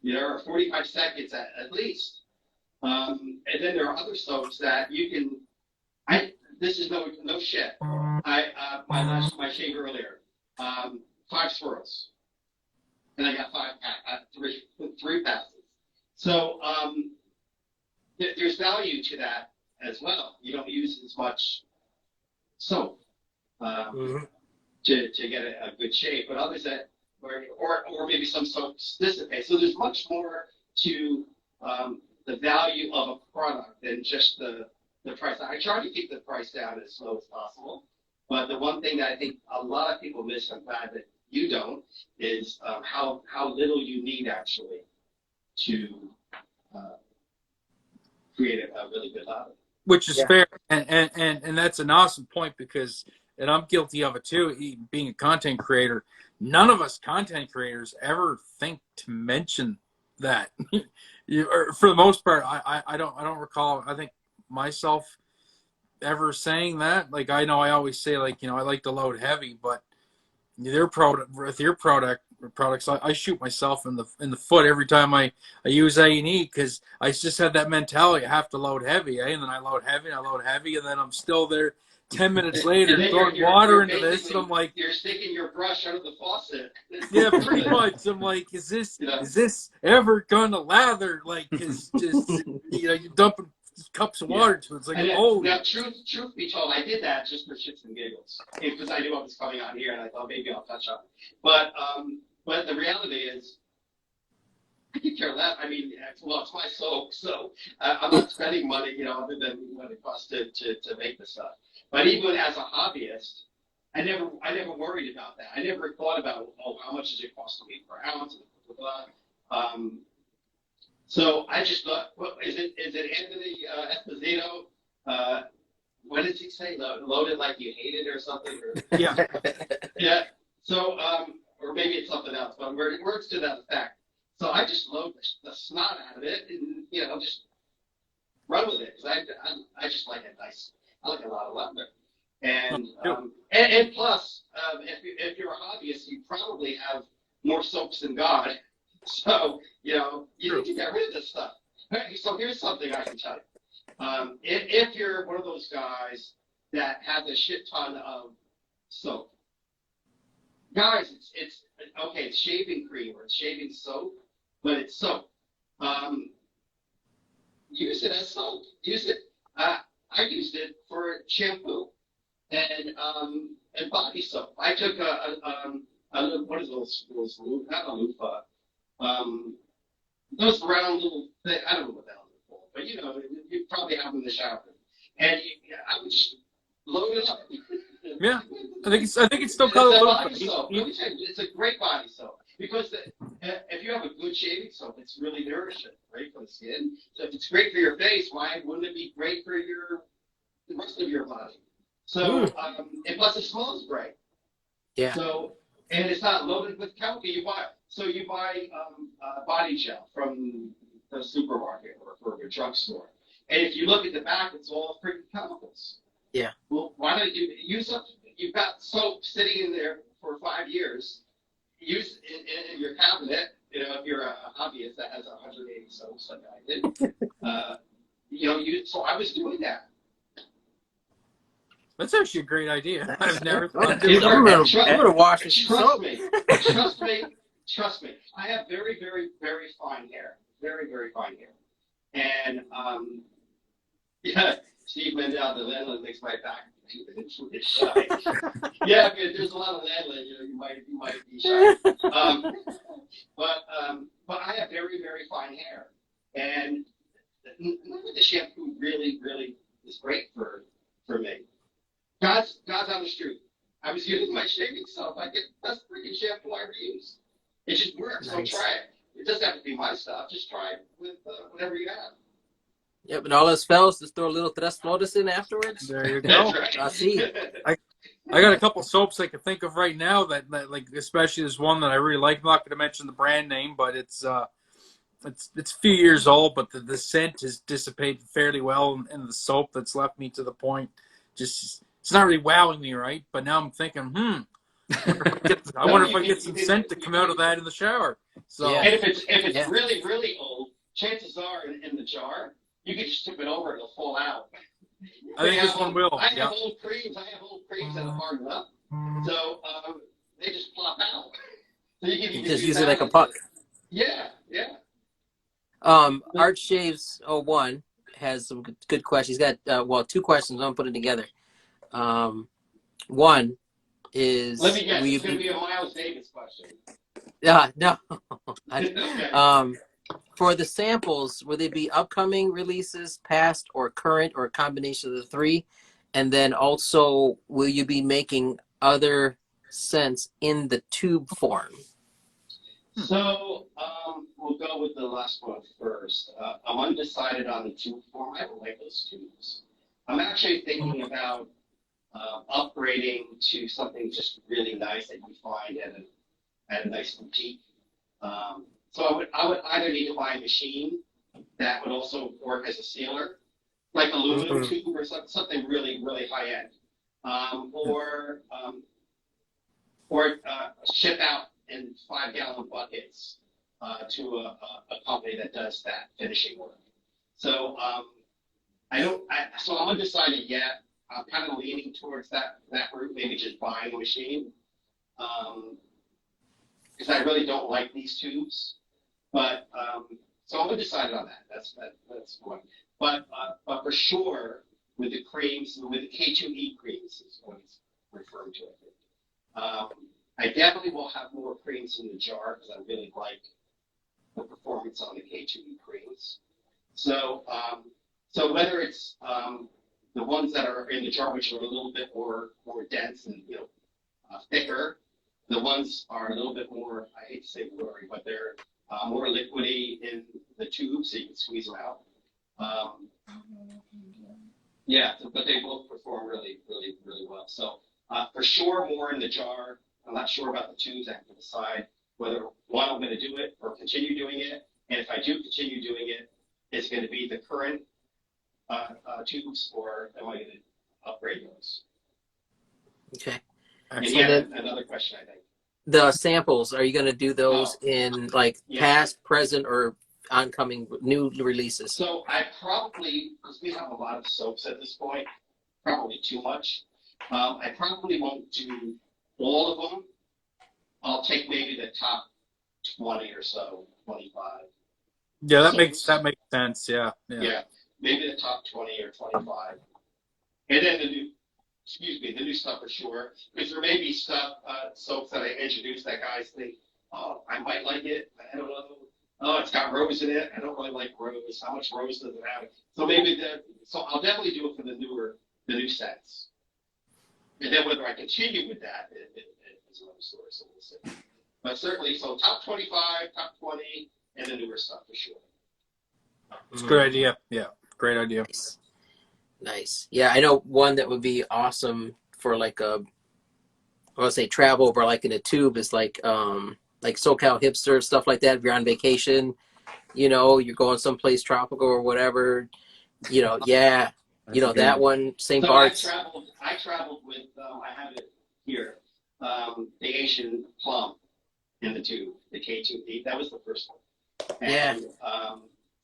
or 45 seconds at least. And then there are other soaps that you can. This is no shit. My shave earlier, 5 swirls. and I got three passes. So there's value to that as well. You don't use as much soap to get a good shape, but others that or maybe some soaps dissipate. So there's much more to the value of a product than just the price. I try to keep the price down as low as possible, but the one thing that I think a lot of people miss, I'm glad that you don't, is how little you need actually to create a really good lather. Which is fair, and that's an awesome point, because, and I'm guilty of it too, being a content creator. None of us content creators ever think to mention that. Or for the most part, I don't recall, I think, myself ever saying that. Like, I know I always say, like, I like to load heavy, but their product with your products, I shoot myself in the foot every time I use A&E, because I just had that mentality, I have to load heavy, and then I load heavy and then I'm still there 10 minutes later throwing water into this, and I'm like, you're sticking your brush out of the faucet. Yeah, pretty much. I'm like, is this ever gonna lather? Like, is just you're dumping cups of water to it. It's like, Now, truth be told, I did that just for shits and giggles, because I knew what was coming on here, and I thought maybe I'll touch on it. But the reality is, I could care less. I mean, it's my soap, so I'm not spending money, other than what it costs to make the stuff. But even as a hobbyist, I never worried about that. I never thought about, how much does it cost me per ounce? Blah, blah, blah. So I just thought, is it Anthony Esposito? What did he say? Load it like you hate it or something? Or, yeah. Yeah. So, or maybe it's something else, but words to that effect. So I just load the snot out of it, and just run with it. Cause I just like it nice. I like a lot of lavender. And plus, if you're a hobbyist, you probably have more soaps than God. So, you need to get rid of this stuff. So here's something I can tell you. If you're one of those guys that has a shit ton of soap, guys, it's okay, it's shaving cream or it's shaving soap, but it's soap. Use it as soap. Use it. I used it for shampoo and body soap. I took what is those not a loofah. Those round little thing, I don't know what the hell they're called, but you probably have them in the shower. And I would just load it up. Yeah, I think it's still called a body soap. Let me tell you, it's a great body soap, because if you have a good shaving soap, it's really nourishing, right, for the skin. So if it's great for your face, why wouldn't it be great for the rest of your body? So and plus it smells great. Yeah. So, and it's not loaded with chemical. You buy body gel from the supermarket or from a drugstore, and if you look at the back, it's all freaking chemicals. Yeah. Well, why don't you use up? You've got soap sitting in there for 5 years. Use it in your cabinet. If you're a hobbyist that has 180 soaps like I did, so I was doing that. That's actually a great idea. I've never thought of I'm that. gonna wash it. Trust me. I have very, very, very fine hair. Very, very fine hair. And Steve Mendel, the landlord, makes my back shy. Yeah, there's a lot of landlord. You might be shy. But I have very, very fine hair, and none of the shampoo really, really is great for me. God's honest truth. I was using my shaving soap. I get the best freaking shampoo I ever used. It just works. Nice. So try it. It doesn't have to be my stuff. Just try it with whatever you have. Yep, and all else fails, just throw a little Tres Flotas in afterwards. There you go. Right. I see. I got a couple soaps I can think of right now that like, especially there's one that I really like. I'm not going to mention the brand name, but it's a few years old, but the scent has dissipated fairly well in the soap that's left me to the point. Just it's not really wowing me, right? But now I'm thinking, I wonder if I get some scent to come out of that in the shower. So, Yeah. And if it's really, really old, chances are in the jar, you can just tip it over and it'll fall out. I think this one will. I have old creams that have hardened up. So they just plop out. So you can You even just use use it that like a as puck. yeah, yeah. Art Shaves 01 has some good questions. He's got well, two questions. I'm putting together. One Let is me will guess. you It's going to be be a Miles Davis question. no Okay. for the samples, will they be upcoming releases, past or current, or a combination of the three? And then also, will you be making other scents in the tube form? So we'll go with the last one first. I'm undecided on the tube form. I don't like those tubes. I'm actually thinking about upgrading to something just really nice that you find at a nice boutique. So I would either need to buy a machine that would also work as a sealer, like aluminum Mhm. tube or something really, really high end, or ship out in 5-gallon buckets to a company that does that finishing work. So so I'm undecided yet. I'm kind of leaning towards that route, maybe just buying a machine, because I really don't like these tubes. But so I'm undecided on that. That's one. But for sure, with the creams, with the K2E creams is what he's referring to. I think. I definitely will have more creams in the jar because I really like the performance on the K2E creams. So so whether it's the ones that are in the jar, which are a little bit more dense and thicker, the ones are a little bit more, I hate to say watery, but they're more liquidy in the tube, so you can squeeze them out. Yeah, but they both perform really, really, really well. So for sure, more in the jar. I'm not sure about the tubes. I have to decide whether one, I'm going to do it or continue doing it. And if I do continue doing it, it's going to be the current tubes, or am I going to upgrade those? Okay. And Excellent. yeah, another question, I think. The samples, are you going to do those Oh, in like yeah. past, present, or oncoming new releases? So I probably, because we have a lot of soaps at this point, probably too much. I probably won't do all of them. I'll take maybe the top 20 or so, 25. Yeah, that soaps. makes sense. Yeah. Yeah, maybe the top 20 or 25. And then the new stuff for sure. Because there may be soaps that I introduced that guys think, oh, I might like it. I don't know. Oh, it's got rose in it. I don't really like rose. How much rose does it have? So so I'll definitely do it for the new sets. And then whether I continue with that is another story. So we'll see. But certainly, so top 25, top 20, and the newer stuff for sure. It's a good idea. Yeah, great idea. Nice. Nice. Yeah, I know one that would be awesome for like I want to say travel, but like in a tube is like SoCal hipster stuff like that. If you're on vacation, you're going someplace tropical or whatever, yeah, that one, St. So Bart's. I traveled with, I have it here, the Asian plum in the tube, the K2E. That was the first one. And, Yeah.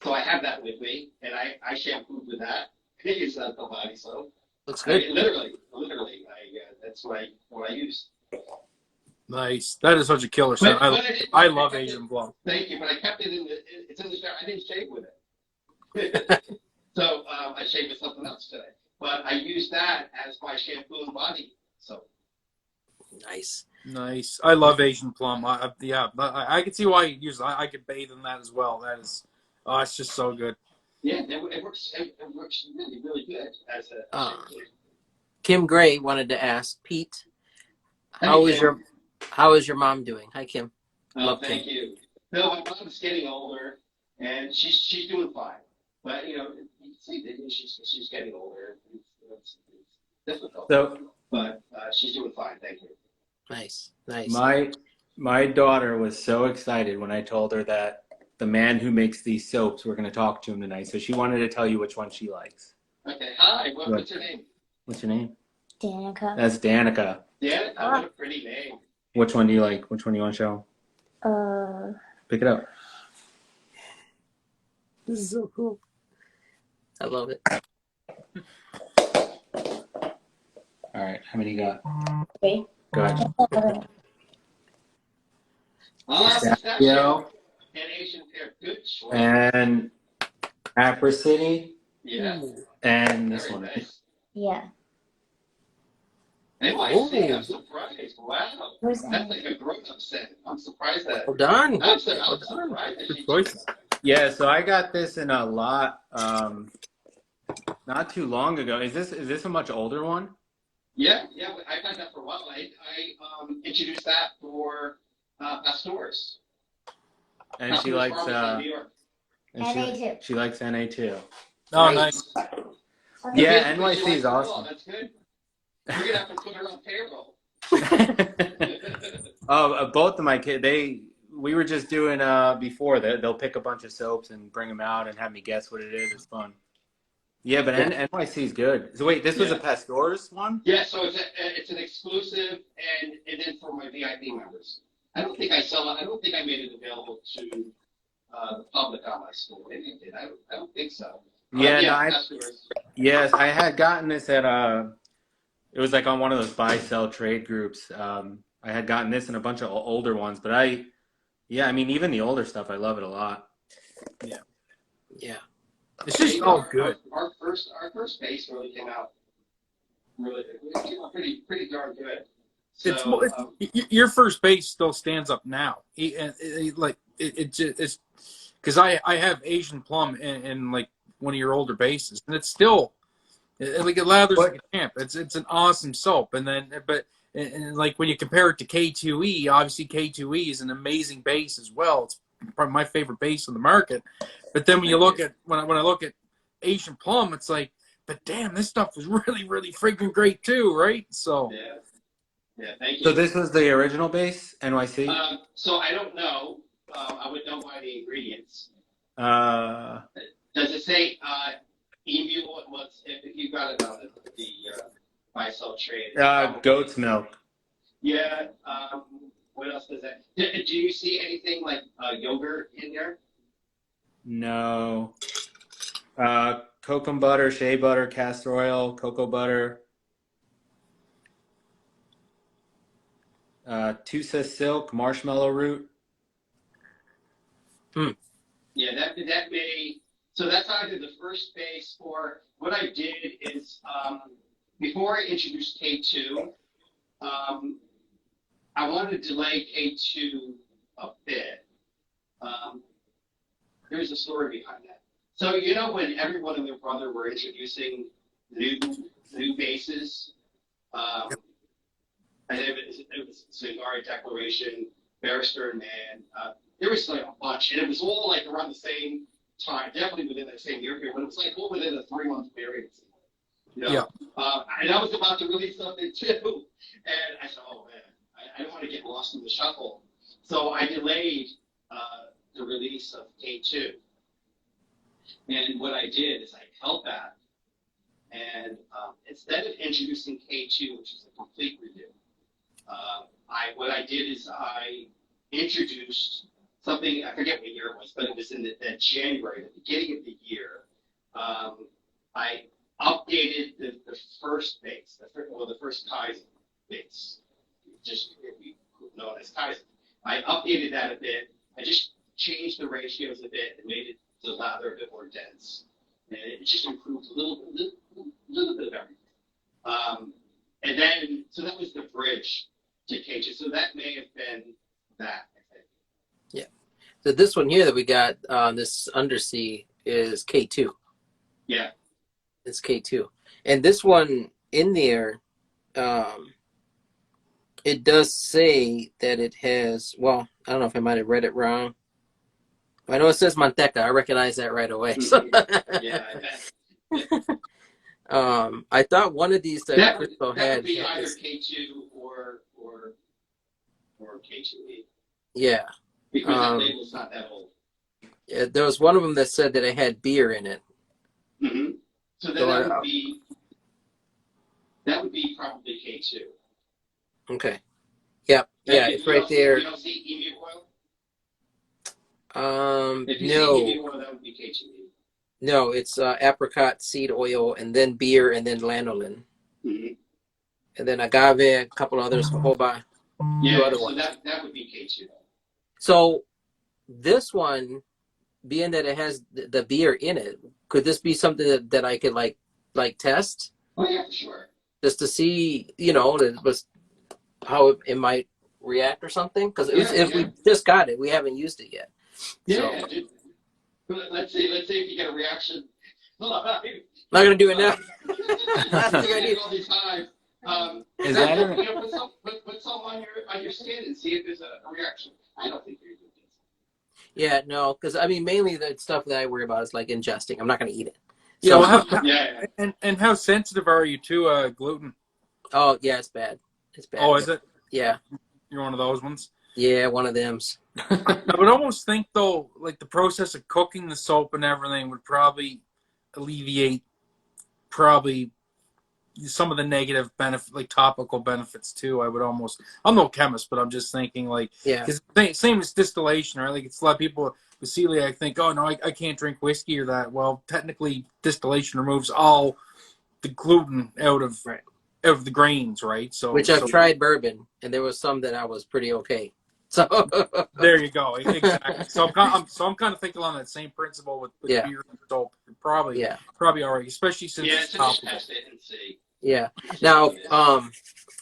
So I have that with me, and I shampooed with that. I use that the body soap. Looks good. Literally, that's what I use. Nice. That is such a killer scent. I love Asian plum. Thank you, but I kept it it's in the shower. I didn't shave with it. So I shaved with something else today. But I use that as my shampoo and body soap. Nice. Nice. I love Asian plum. I can see why you use it. I could bathe in that as well. That is, it's just so good. Yeah, it works. It works really, really good as a shampoo. Kim Gray wanted to ask Pete, Hey, how is Kim. your mom doing? Hi, Kim. Oh, Love thank Kim. you. Bill, my mom's getting older, and she's doing fine. But you see, she's getting older. It's difficult. So But she's doing fine. Thank you. Nice. Nice. my daughter was so excited when I told her that the man who makes these soaps, we're going to talk to him tonight. So she wanted to tell you which one she likes. Okay. Hi. What's your name? What's your name? Danica. That's Danica. Danica. What a pretty name. Which one do you like? Which one do you want to show? Pick it up. This is so cool. I love it. All right. How many you got? Okay. Go ahead. Pistachio and Asian pear. Good choice. and Apra City, Yeah, and this very one. nice. Yeah. NYC, Oh. I'm surprised. Wow. Where's That's that? like a grown-up set. I'm surprised that. Well done. I'm Well done. surprised that Good she choices. Yeah, so I got this in a lot not too long ago. Is this a much older one? Yeah, I've had that for a while. I introduced that for Pastores. And she likes Farmers in New York. and NA too. she likes NA too. Oh, Nice. nice. Yeah, She NYC likes is it all. awesome. That's good. We're gonna have to put her on payroll. Oh, both of my kids, we were just doing before that. They'll pick a bunch of soaps and bring them out and have me guess what it is. It's fun. Yeah, but NYC is good. So wait, this was a Pastores one? Yeah, so it's an exclusive and then for my VIP members. I don't think I made it available to the public on my store. Maybe I did. I don't think so. Yeah, no, Pastores. yes, I had gotten this at it was like on one of those buy sell trade groups. I had gotten this and a bunch of older ones, but I mean even the older stuff, I love it a lot. Yeah. It's just all good. Our first base really came out pretty darn good. So, Your first base still stands up now. It's because I have Asian plum in like one of your older bases, and it's still like it lathers like a champ. It's an awesome soap, and like when you compare it to K2E, obviously K2E is an amazing base as well. It's probably my favorite base on the market. But then when you look at when I look at Asian plum, it's like, but damn, this stuff is really, really freaking great too, right? So yeah, thank you. So this was the original base, NYC? So I don't know. I would know by the ingredients. Uh, Does it say emu? If you got it on the buy sell trade? goat's milk. Yeah. What else does that? Do you see anything like yogurt in there? No. Cocoa butter, shea butter, castor oil, cocoa butter. Tusa silk, marshmallow root. Yeah, that may. So that's either the first base or what I did is before I introduced K2, I wanted to delay K2 a bit. There's a story behind that. So when everyone and their brother were introducing new bases, and it was Zingari Declaration, Barrister and Man. There was like a bunch, and it was all like around the same time, definitely within that same year period, but it was like all within a 3-month period. Yeah. And I was about to release something too, and I said, oh man, I don't want to get lost in the shuffle. So I delayed the release of K2. And what I did is I held back, and instead of introducing K2, which is a complete redo, what I did is I introduced something, I forget what year it was, but it was in that January, the beginning of the year. I updated the first base, the first Kaizen base, just known as Kaizen. I updated that a bit. I just changed the ratios a bit and made it the lather a bit more dense. And it just improved a little bit of everything. And then, so that was the bridge to K2. So that may have been that, I think. Yeah. So this one here that we got, this undersea is K2. Yeah. It's K2. And this one in there, it does say that it has, well, I don't know if I might have read it wrong. I know it says Manteca. I recognize that right away. So. Yeah, I bet. I thought one of these That Crystal would had. be either K2 or K2E. Yeah. Because that label's not that old. Yeah, there was one of them that said that it had beer in it. Mm-hmm. So then that would be probably K2. Okay. Yep. Yeah, it's right there. You don't see emu oil? If you No. see emu oil, that would be K2E. No, it's apricot seed oil, and then beer, and then lanolin, Mm-hmm. and then agave, a couple others, jojoba. Yeah, other so ones. that would be K2. So this one, being that it has the beer in it, could this be something that I could like test Oh yeah, for sure. just to see, you know, how it might react or something? Because we just got it, we haven't used it yet. Yeah, So dude. Let's see if you get a reaction. not gonna do it now. Last thing I need. All these times. Is that a- you know, put some on your skin and see if there's a reaction. I don't think you're good. Yeah, no, because I mean, mainly the stuff that I worry about is like ingesting. I'm not gonna eat it. Yeah, So, well, Yeah. and how sensitive are you to gluten? oh yeah, it's bad. It's bad. Oh, is it? Yeah, You're one of those ones. yeah, one of them's. I would almost think though, like the process of cooking the soap and everything would probably alleviate some of the negative benefit, like topical benefits too. I'm no chemist, but I'm just thinking like, Yeah, because same as distillation, right? Like it's a lot of people with celiac think, oh no, I can't drink whiskey or that. Well, technically, distillation removes all the gluten out of right. the grains, right? So Which I've tried bourbon, and there was some that I was pretty okay. So there you go, exactly. So I'm kind of thinking on that same principle with Yeah. beer and soap. Probably yeah, all right, especially since Yeah, it's so just topical. test it and see. yeah. Now,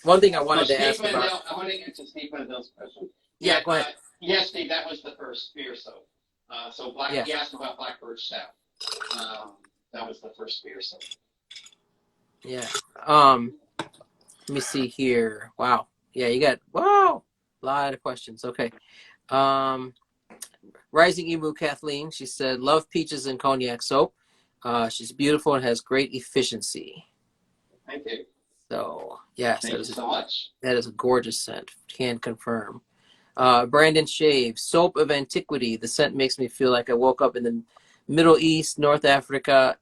one thing I wanted So to ask Steve about. Mandel, I want to answer Steve Mandel's question. Yeah, go ahead. Yes, Steve, that was the first beer soap. So Yeah. he asked about Black Birch Stout. That was the first beer soap. Yeah. Let me see here. Wow. Yeah, you got a lot of questions. Okay. Rising Emu Kathleen, she said, love peaches and cognac soap. She's beautiful and has great efficiency. Thank you. So yes, Thank you so much. that is a gorgeous scent. Can confirm. Brandon Shave, soap of antiquity. The scent makes me feel like I woke up in the Middle East, North Africa.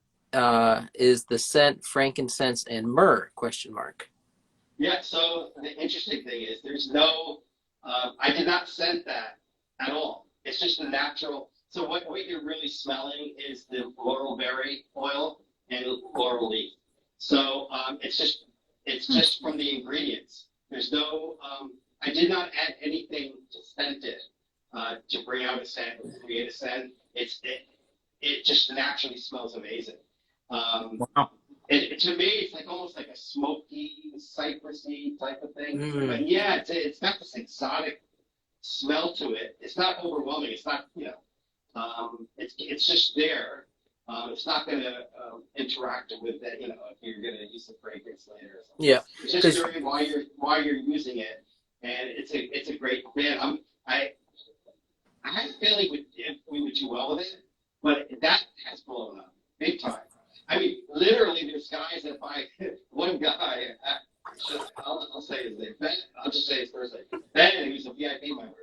Is the scent frankincense and myrrh? Question mark. Yeah, so the interesting thing is there's no, I did not scent that at all. It's just the natural. So what you're really smelling is the laurel berry oil and laurel leaf. So it's just from the ingredients. There's no, I did not add anything to scent it to bring out a scent or create a scent. It just naturally smells amazing. Wow. To me, it's like almost like a smoky, cypressy type of thing. Mm. But yeah, it's got this exotic smell to it. It's not overwhelming. It's not, it's just there. It's not going to interact with that, if you're going to use the fragrance later or something. Yeah. It's just during why you're using it, and it's a great brand. I had a feeling we would do well with it, but that has blown up big time. I mean, literally, there's guys that buy one guy. I'll say his name. Ben, I'll just say his first name. Ben, he was a VIP member.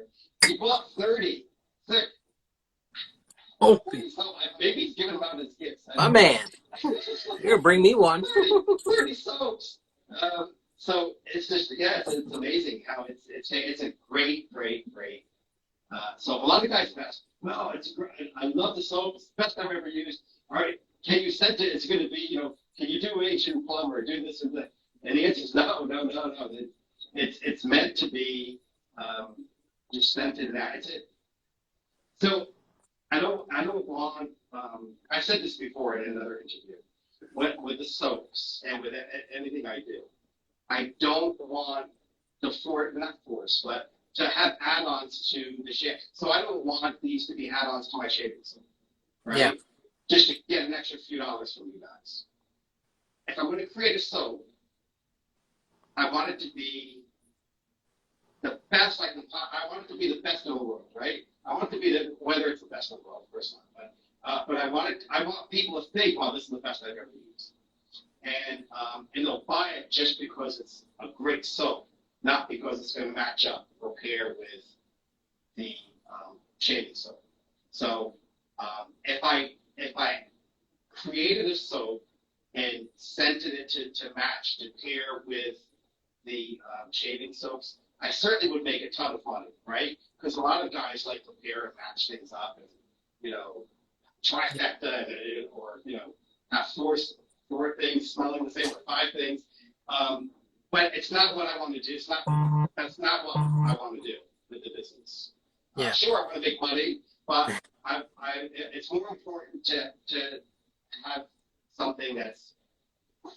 He bought 30. Oh, So maybe he's giving them out as gifts. My man, here, bring me one. 30 soaps. So it's just it's amazing how it's a great. So a lot of guys ask, well, it's great. I love the soap. It's the best I've ever used. All right, can you scent it? It's going to be, can you do Asian plum or do this and that? And the answer is no. It's meant to be just scented and that's it. So I don't want. I said this before in another interview. With the soaps and with anything I do, I don't want not force, but to have add-ons to the shave. So I don't want these to be add-ons to my shaving soap, right? Yeah. Just to get an extra few dollars from you guys. If I'm going to create a soap, I want it to be the best I can. I want it to be the best in the world, right? I want it to be whether it's the best in the world, personally, but I want people to think, "Well, this is the best I've ever used," and they'll buy it just because it's a great soap, not because it's going to match up or pair with the shaving soap. So if I created a soap and scented it to match, to pair with the shaving soaps, I certainly would make a ton of money, right? Because a lot of guys like to pair and match things up and, trifecta or, have four things smelling the same or five things. But it's not what I want to do. That's not what I want to do with the business. Yeah. Sure, I want to make money, but it's more important to have something that's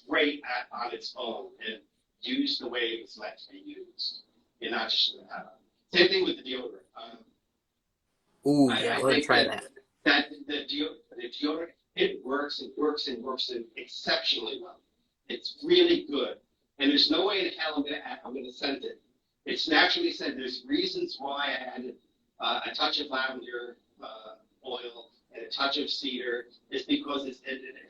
great on its own and used the way it was meant to be used. And not just, same thing with the deodorant. Ooh, I yeah, we're gonna think try that, that. the deodorant, it works and works and works exceptionally well. It's really good. And there's no way in hell I'm gonna scent it. It's naturally scented. There's reasons why I added a touch of lavender oil and a touch of cedar. Is because it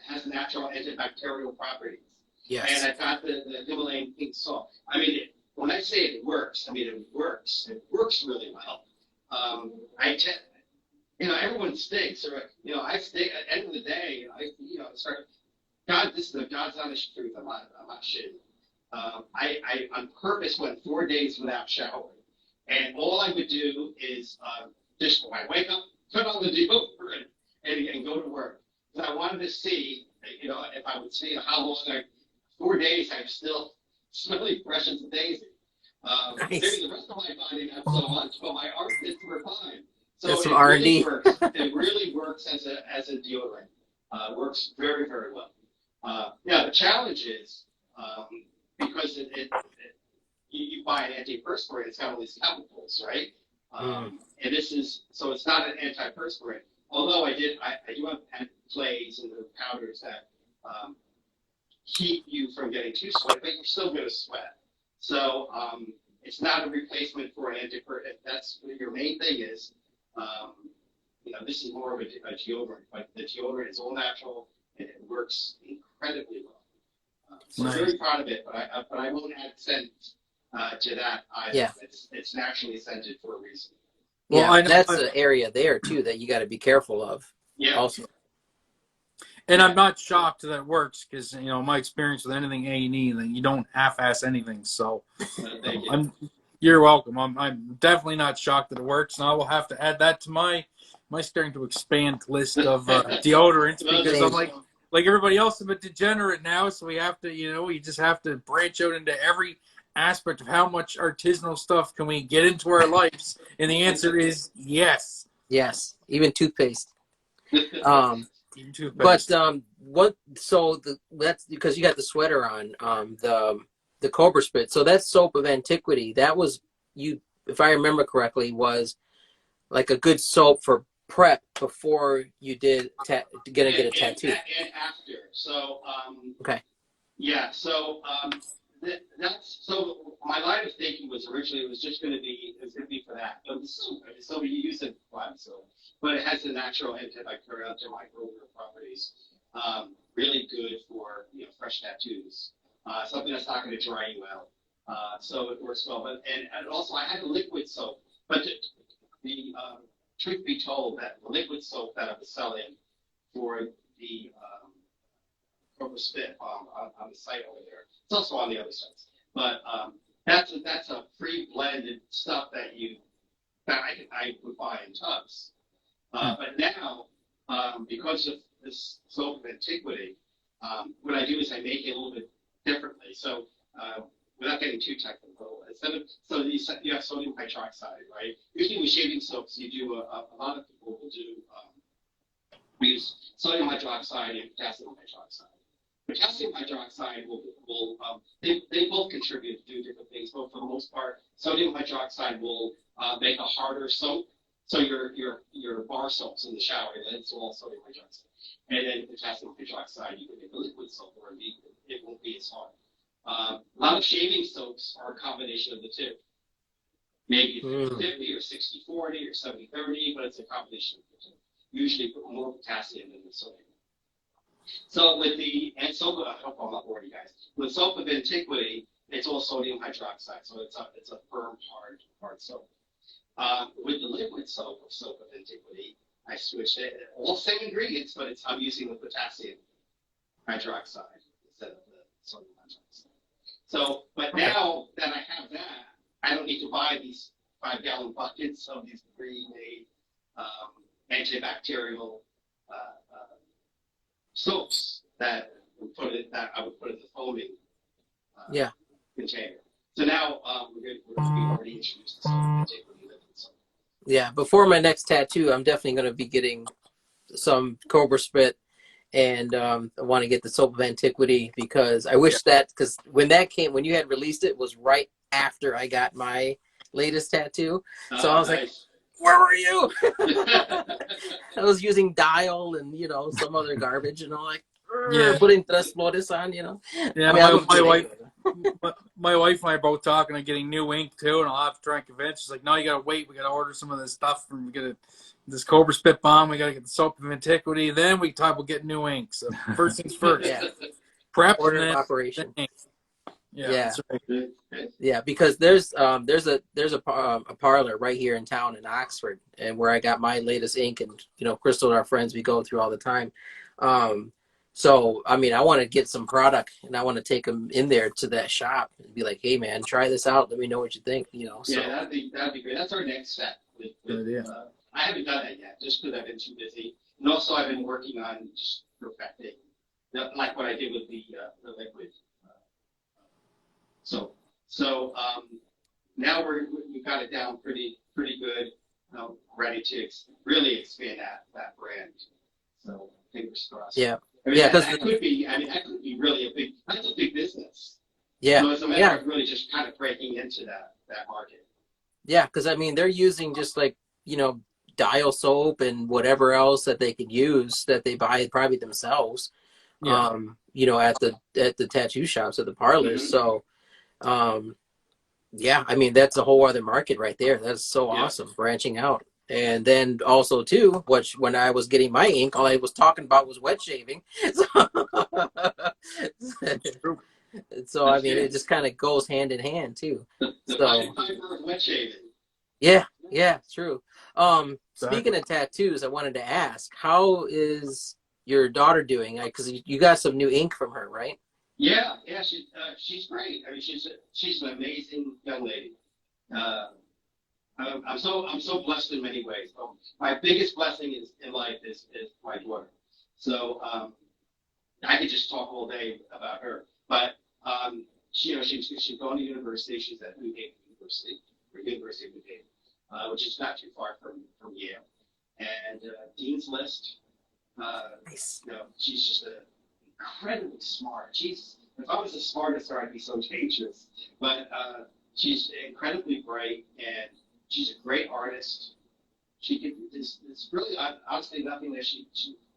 has natural antibacterial properties. Yes. And I got the Himalayan pink salt. I mean, when I say it works, I mean it works. It works really well. Everyone stinks, or I stink. At the end of the day, this is the God's honest truth. I'm not shitting. I on purpose went 4 days without showering, and all I would do is just when I wake up, put on the deodorant and go to work. Because I wanted to see, if I would see how long 4 days I'm still smelling fresh as a daisy. Nice. Maybe the rest of my body not so much, but my armpits were fine. So That's some it R&D. really works. It really works as a deodorant. Works very, very well. Now the challenge is because you buy an antiperspirant, it's got all these chemicals, right? And so it's not an antiperspirant. Although I do have clays and the powders that keep you from getting too sweaty, but you're still going to sweat. So it's not a replacement for an antiperspirant. That's what your main thing is. This is more of a deodorant, but the deodorant is all natural and it works incredibly well. So I'm very proud of it, but I won't add scent to that either. Yeah. It's naturally scented for a reason. Well, Well, I know that's an area there too that you got to be careful of. Yeah. Also. And I'm not shocked that it works because my experience with anything A&E, that you don't half-ass anything. So Thank you. you're welcome. I'm definitely not shocked that it works, and I will have to add that to my starting to expand list of deodorants because I'm like everybody else, I'm a degenerate now. So we have to, you just have to branch out into every aspect of how much artisanal stuff can we get into our lives, and the answer is yes. Yes, even toothpaste. Even toothpaste. But that's because you got the sweater on, the Cobra Spit. So that soap of antiquity, that was if I remember correctly, was like a good soap for prep before you did get a tattoo. And after. So Okay. Yeah. So so my line of thinking was originally it was going to be for that. But the soap, so you use it soap, but it has the natural antibacterial, antimicrobial properties. Really good for fresh tattoos. Something that's not going to dry you out. So it works well. But and also I had a liquid soap, but the truth be told, that the liquid soap that I was selling for the Cobra Spit on the site over there, it's also on the other sites. But that's a pre-blended stuff that I would buy in tubs. But now, because of this soap of antiquity, what I do is I make it a little bit differently. So without getting too technical, you have sodium hydroxide, right? Usually with shaving soaps, you do a lot of people will do use sodium hydroxide and potassium hydroxide. Potassium hydroxide they both contribute to do different things, but for the most part, sodium hydroxide will make a harder soap. So your bar soaps in the shower, that's all sodium hydroxide. And then potassium hydroxide, you can make a liquid soap where it won't be as hard. A lot of shaving soaps are a combination of the two. Maybe 50 or 60-40 or 70-30, but it's a combination of the two. Usually put more potassium than the sodium. So I hope I'm not boring you guys. With soap of antiquity, it's all sodium hydroxide, so it's a firm, hard soap. With the liquid soap of antiquity, I switched it. All same ingredients, but I'm using the potassium hydroxide instead of the sodium hydroxide. So, but now that I have that, I don't need to buy these 5-gallon buckets of these pre-made antibacterial soaps that I would put in the foaming container. So now we're going to be already introduced to soap, antiquity liquid soap. Yeah, before my next tattoo, I'm definitely going to be getting some Cobra Spit, and I want to get the Soap of Antiquity because I wish that, because when you had released it, was right after I got my latest tattoo. So I was like, Nice. where were you? I was using Dial and, some other garbage, like, Yeah. putting Tres Flores on, Yeah, I mean, I love my it. wife, my wife and I are both talking on getting new ink too, and I'll have to try and convince. She's like, "No, you gotta wait. We gotta order some of this stuff, and we gotta this Cobra Spit bomb. We gotta get the Soap of Antiquity. Then we talk about getting new ink. So first things first, Yeah. prep Order and of then operation. ink. Yeah, Yeah. that's right. Yeah, because there's a parlor right here in town in Oxford, and where I got my latest ink, and Crystal and our friends, we go through all the time. So I mean, I want to get some product, and I want to take them in there to that shop and be like, hey man, try this out. Let me know what you think. So Yeah, that'd be great. That's our next step. Good idea. I haven't done that yet, just because I've been too busy, and also I've been working on just perfecting, like what I did with the liquid. So now we've got it down pretty good, ready to really expand that brand. So fingers crossed. yeah, I mean, yeah, because that could be really that's a big business. yeah, So it's a matter of really just kind of breaking into that market. yeah, because I mean, they're using just like Dial soap and whatever else that they could use that they buy probably themselves. Yeah. At the tattoo shops, at the parlors. Mm-hmm. So yeah, I mean, that's a whole other market right there. That's so Yeah. awesome, branching out. And then also too, when I was getting my ink, all I was talking about was wet shaving. So I mean, it just kind of goes hand in hand too. The So Pied Piper of wet shaving. yeah, true. Speaking of tattoos, I wanted to ask, how is your daughter doing? Because you got some new ink from her, right? Yeah, she's great. I mean, she's an amazing young lady. I'm so blessed in many ways. My biggest blessing in life is my daughter. So I could just talk all day about her. But she's going to university. She's at New Haven University, or University of New Haven, which is not too far from Yale. And Dean's List. Nice. She's just incredibly smart. If I was the smartest, I'd be so dangerous. But she's incredibly bright, and she's a great artist. She can. It's really honestly nothing that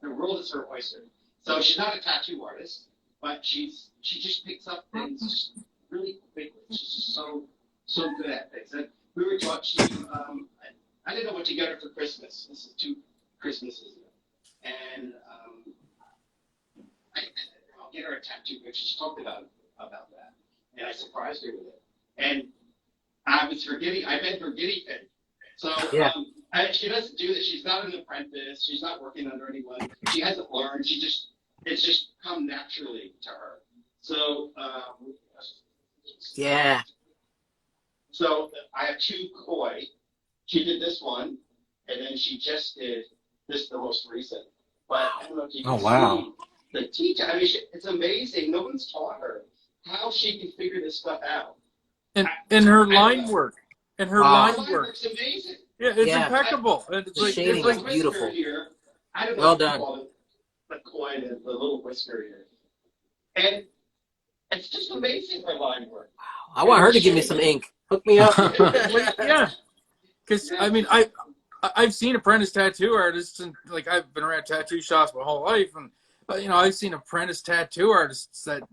her world is her oyster. So she's not a tattoo artist, but she just picks up things just really quickly. She's just so good at things. And we were taught I didn't know what to get her for Christmas. This is 2 Christmases ago, and I'll get her a tattoo, but she's talked about that, and I surprised her with it. And I been her guinea pig. So Yeah. she doesn't do this. She's not an apprentice. She's not working under anyone. She hasn't learned. It's just come naturally to her. So Yeah. So I have 2 koi. She did this one, and then she just did this, the most recent. But I don't know if you can see the teacher. I mean, it's amazing. No one's taught her how she can figure this stuff out. And her line work. And her line work. It's amazing. Yeah, it's impeccable. It's The like, shading it's is like beautiful. Here. I don't know Well if you done. call it the koi, the little whisker here. And it's just amazing, her line work. I want her to give me some ink. Hook me up. yeah. Because I mean, I've seen apprentice tattoo artists, and like I've been around tattoo shops my whole life, and I've seen apprentice tattoo artists that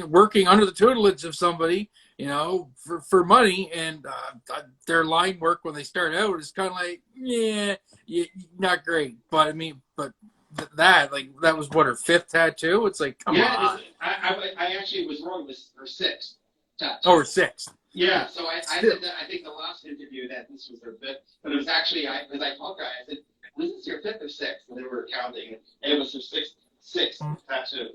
working under the tutelage of somebody, for money, and their line work when they start out is kind of like not great, but I mean, that was what, her 5th tattoo. It's like, come on. I actually was wrong with her 6th tattoo. Oh, her 6th. Yeah, so I said that, I think the last interview that this was her 5th, but it was actually, because I told her, I said, this is your 5th or 6th, and they were counting, and it was her sixth tattoo.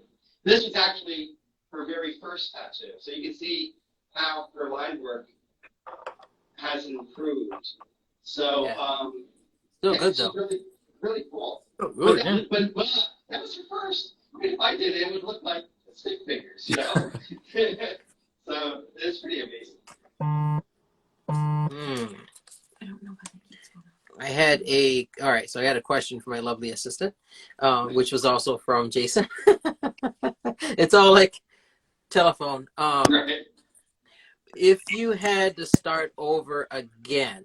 This was actually her very first tattoo, so you can see how her line work has improved. So, Still good it's though. really, really cool. Oh, good, yeah. But that was her first. I mean, if I did it, it would look like stick figures, So it's pretty amazing. Mm. I don't know how to keep going had all right, so I had a question for my lovely assistant, which was also from Jason. It's all like telephone. Right. If you had to start over again,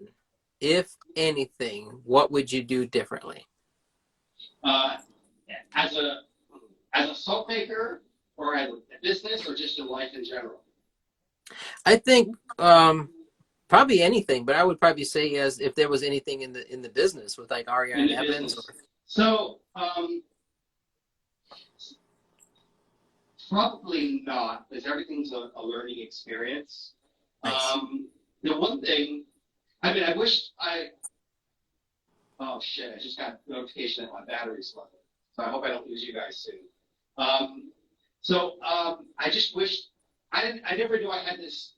if anything, what would you do differently? As a soap maker, or as a business, or just in life in general? I think probably anything, but I would probably say as if there was anything in the business with like In Ariana the Evans. business. So, probably not, because everything's a learning experience. Nice. The one thing, I mean, I wish oh shit, I just got a notification that my battery's low. So I hope I don't lose you guys soon. I just wish, I never knew I had this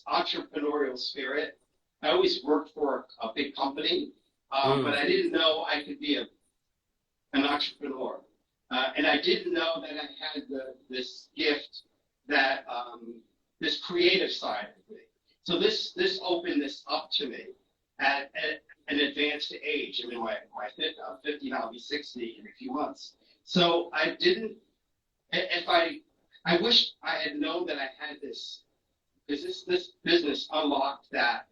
entrepreneurial spirit. I always worked for a big company, but I didn't know I could be an entrepreneur. And I didn't know that I had this gift, that this creative side of me. So this opened this up to me at an advanced age. I'm in my 50 now, I'll be 60 in a few months. So I didn't, I wish I had known that I had this, because this business unlocked that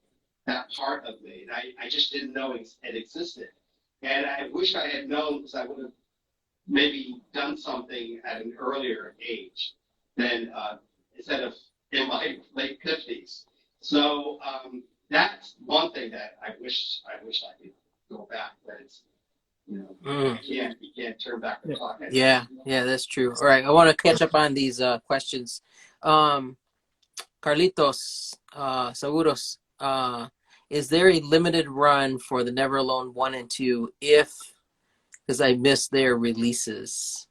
part of me, and I just didn't know it existed. And I wish I had known, because I would have maybe done something at an earlier age than instead of in my late 50s. So that's one thing that I wish I could go back, but it's, you can't turn back the clock. Yeah, that's true. All right, I want to catch up on these questions. Carlitos, Seguros, is there a limited run for the Never Alone 1 and 2 because I missed their releases?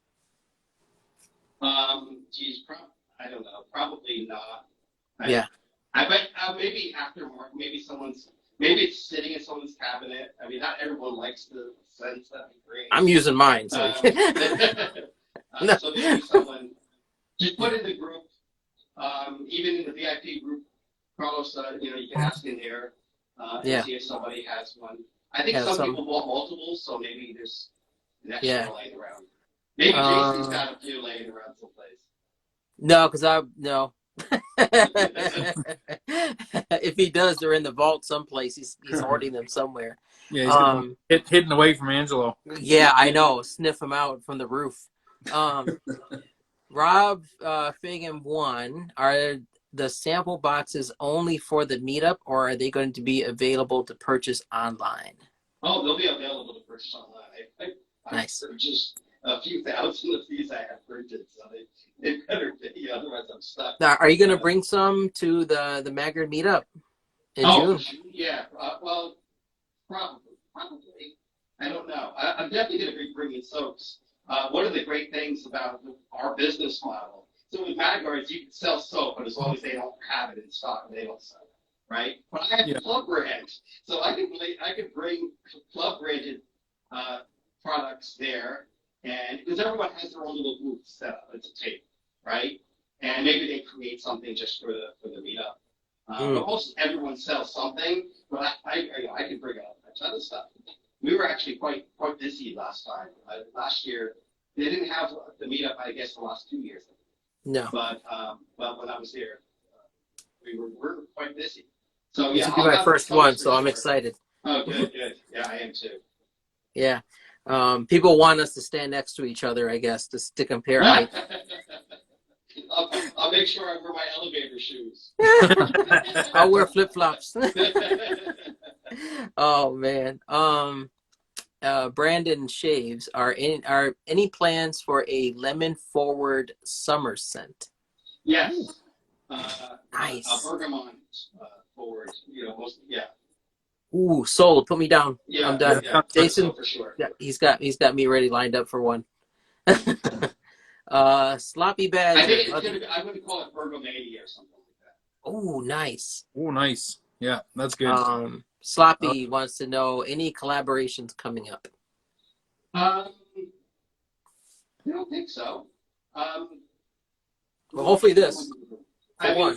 Geez, I don't know. Probably not. I bet maybe aftermarket. Maybe it's sitting in someone's cabinet. I mean, not everyone likes the scents that we bring. I'm using mine. So, so maybe someone just put in the group, even in the VIP group. Carlos, you can ask in there and see if somebody has one. I think some people bought multiples, so maybe there's an extra laying around. Maybe Jason's got a few laying around someplace. No, because no. If he does, they're in the vault someplace. He's hoarding them somewhere. Yeah, he's hidden away from Angelo. Yeah, I know. Sniff him out from the roof. Rob Fagan 1, are the sample boxes only for the meetup, or are they going to be available to purchase online? Oh, they'll be available to purchase online. Nice. I purchased a few thousand of these I have printed, so they better be, otherwise I'm stuck. Now, are you going to bring some to the Maggard meetup in June? Yeah. Well, probably. I don't know. I'm definitely going to be bringing soaps. One of the great things about our business model, so with Maggards, you can sell soap, but as long as they don't have it in stock, they don't sell it, right? But I have club brand, so I can bring club branded products there, and because everyone has their own little booth set up, it's a tape, right? And maybe they create something just for the meetup. But most everyone sells something, but I can bring a ton of stuff. We were actually quite busy last time. Last year, they didn't have the meetup, I guess, the last 2 years. No. But when I was there, we were quite busy. So this will be my first one, so I'm excited. Oh, good. Yeah, I am too. Yeah. People want us to stand next to each other, I guess, to compare height. I'll make sure I wear my elevator shoes. I'll wear flip-flops. Oh man. Brandon Shaves, are any plans for a lemon forward summer scent? Yes. Nice. A bergamot forward. Ooh, sold. Put me down. Yeah, I'm done. yeah, Jason, for sure. yeah, he's got me ready, lined up for one. Sloppy Badger. I think I'm going to call it Bergamania or something like that. Oh, nice. Oh, nice. Yeah, that's good. Sloppy wants to know any collaborations coming up. I don't think so. Well, hopefully this. For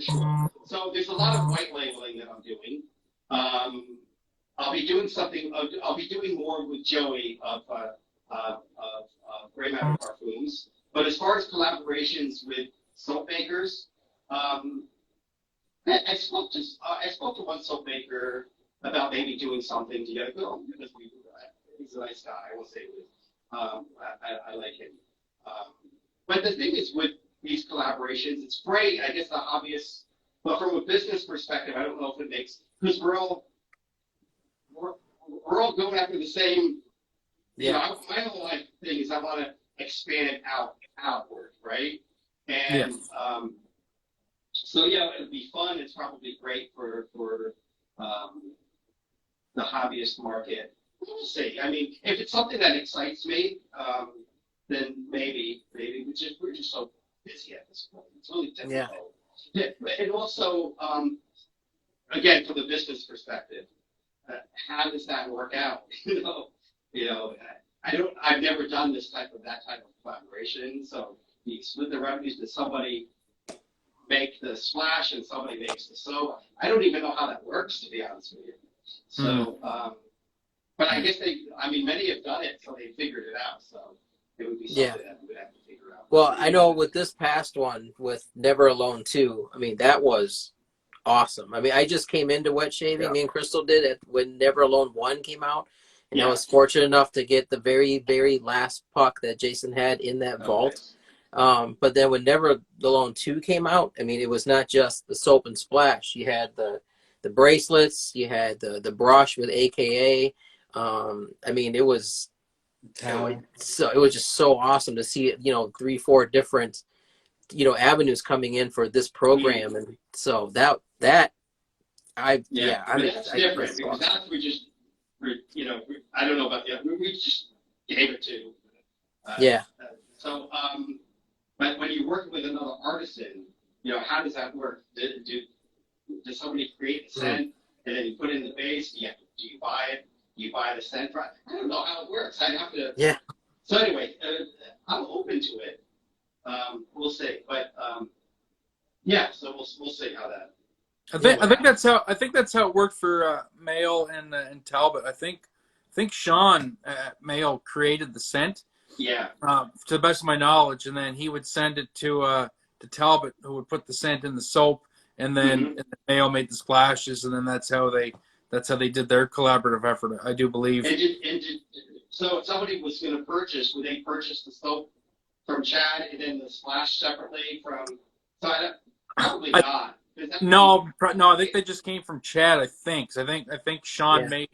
sure. So there's a lot of white labeling that I'm doing. I'll be doing something. I'll be doing more with Joey of Grey Matter Parfums. But as far as collaborations with soap makers, I spoke to one soap maker about maybe doing something together. Because he's a nice guy. I won't say it. I like him. But the thing is with these collaborations, it's great. I guess the hobbyists, but from a business perspective, I don't know if it makes, because we're all going after the same. You know, my whole life thing is I want to expand outward, right? And so yeah, it'd be fun. It's probably great for the hobbyist market. We'll see. I mean, if it's something that excites me, then maybe we're just so busy at this point. It's really difficult. Yeah. And also, again, from the business perspective, how does that work out? I've never done that type of collaboration. So you split the revenues. Does somebody make the splash and somebody makes the soap? I don't even know how that works, to be honest with you. So, but I guess many have done it, so they figured it out. So it would be something that we would have to figure out. Well, I know with this past one with Never Alone 2, I mean, that was awesome. I mean, I just came into wet shaving. Me and Crystal did it when Never Alone 1 came out. And I was fortunate enough to get the very, very last puck that Jason had in that vault. Nice. But then when Never Alone 2 came out, I mean, it was not just the soap and splash. You had the bracelets, you had the brush with AKA. I mean, it was just so awesome to see it, 3-4 different, avenues coming in for this program. And so that's different because that's I don't know about the other, we just gave it to. But when you're working with another artisan, how does that work? Does somebody create the scent and then you put it in the base? Do you buy it? Do you buy the scent? I don't know how it works. I have to. Yeah. So anyway, I'm open to it. We'll see, but so we'll see how that. I think that's how it worked for Mail and Talbot. I think Sean at Mail created the scent. Yeah. To the best of my knowledge, and then he would send it to Talbot, who would put the scent in the soap, and then Mail made the splashes, and then that's how they did their collaborative effort. I do believe. So if somebody was going to purchase, would they purchase the soap from Chad and then the splash separately from? Probably not. No, I think they just came from Chad. I think Sean he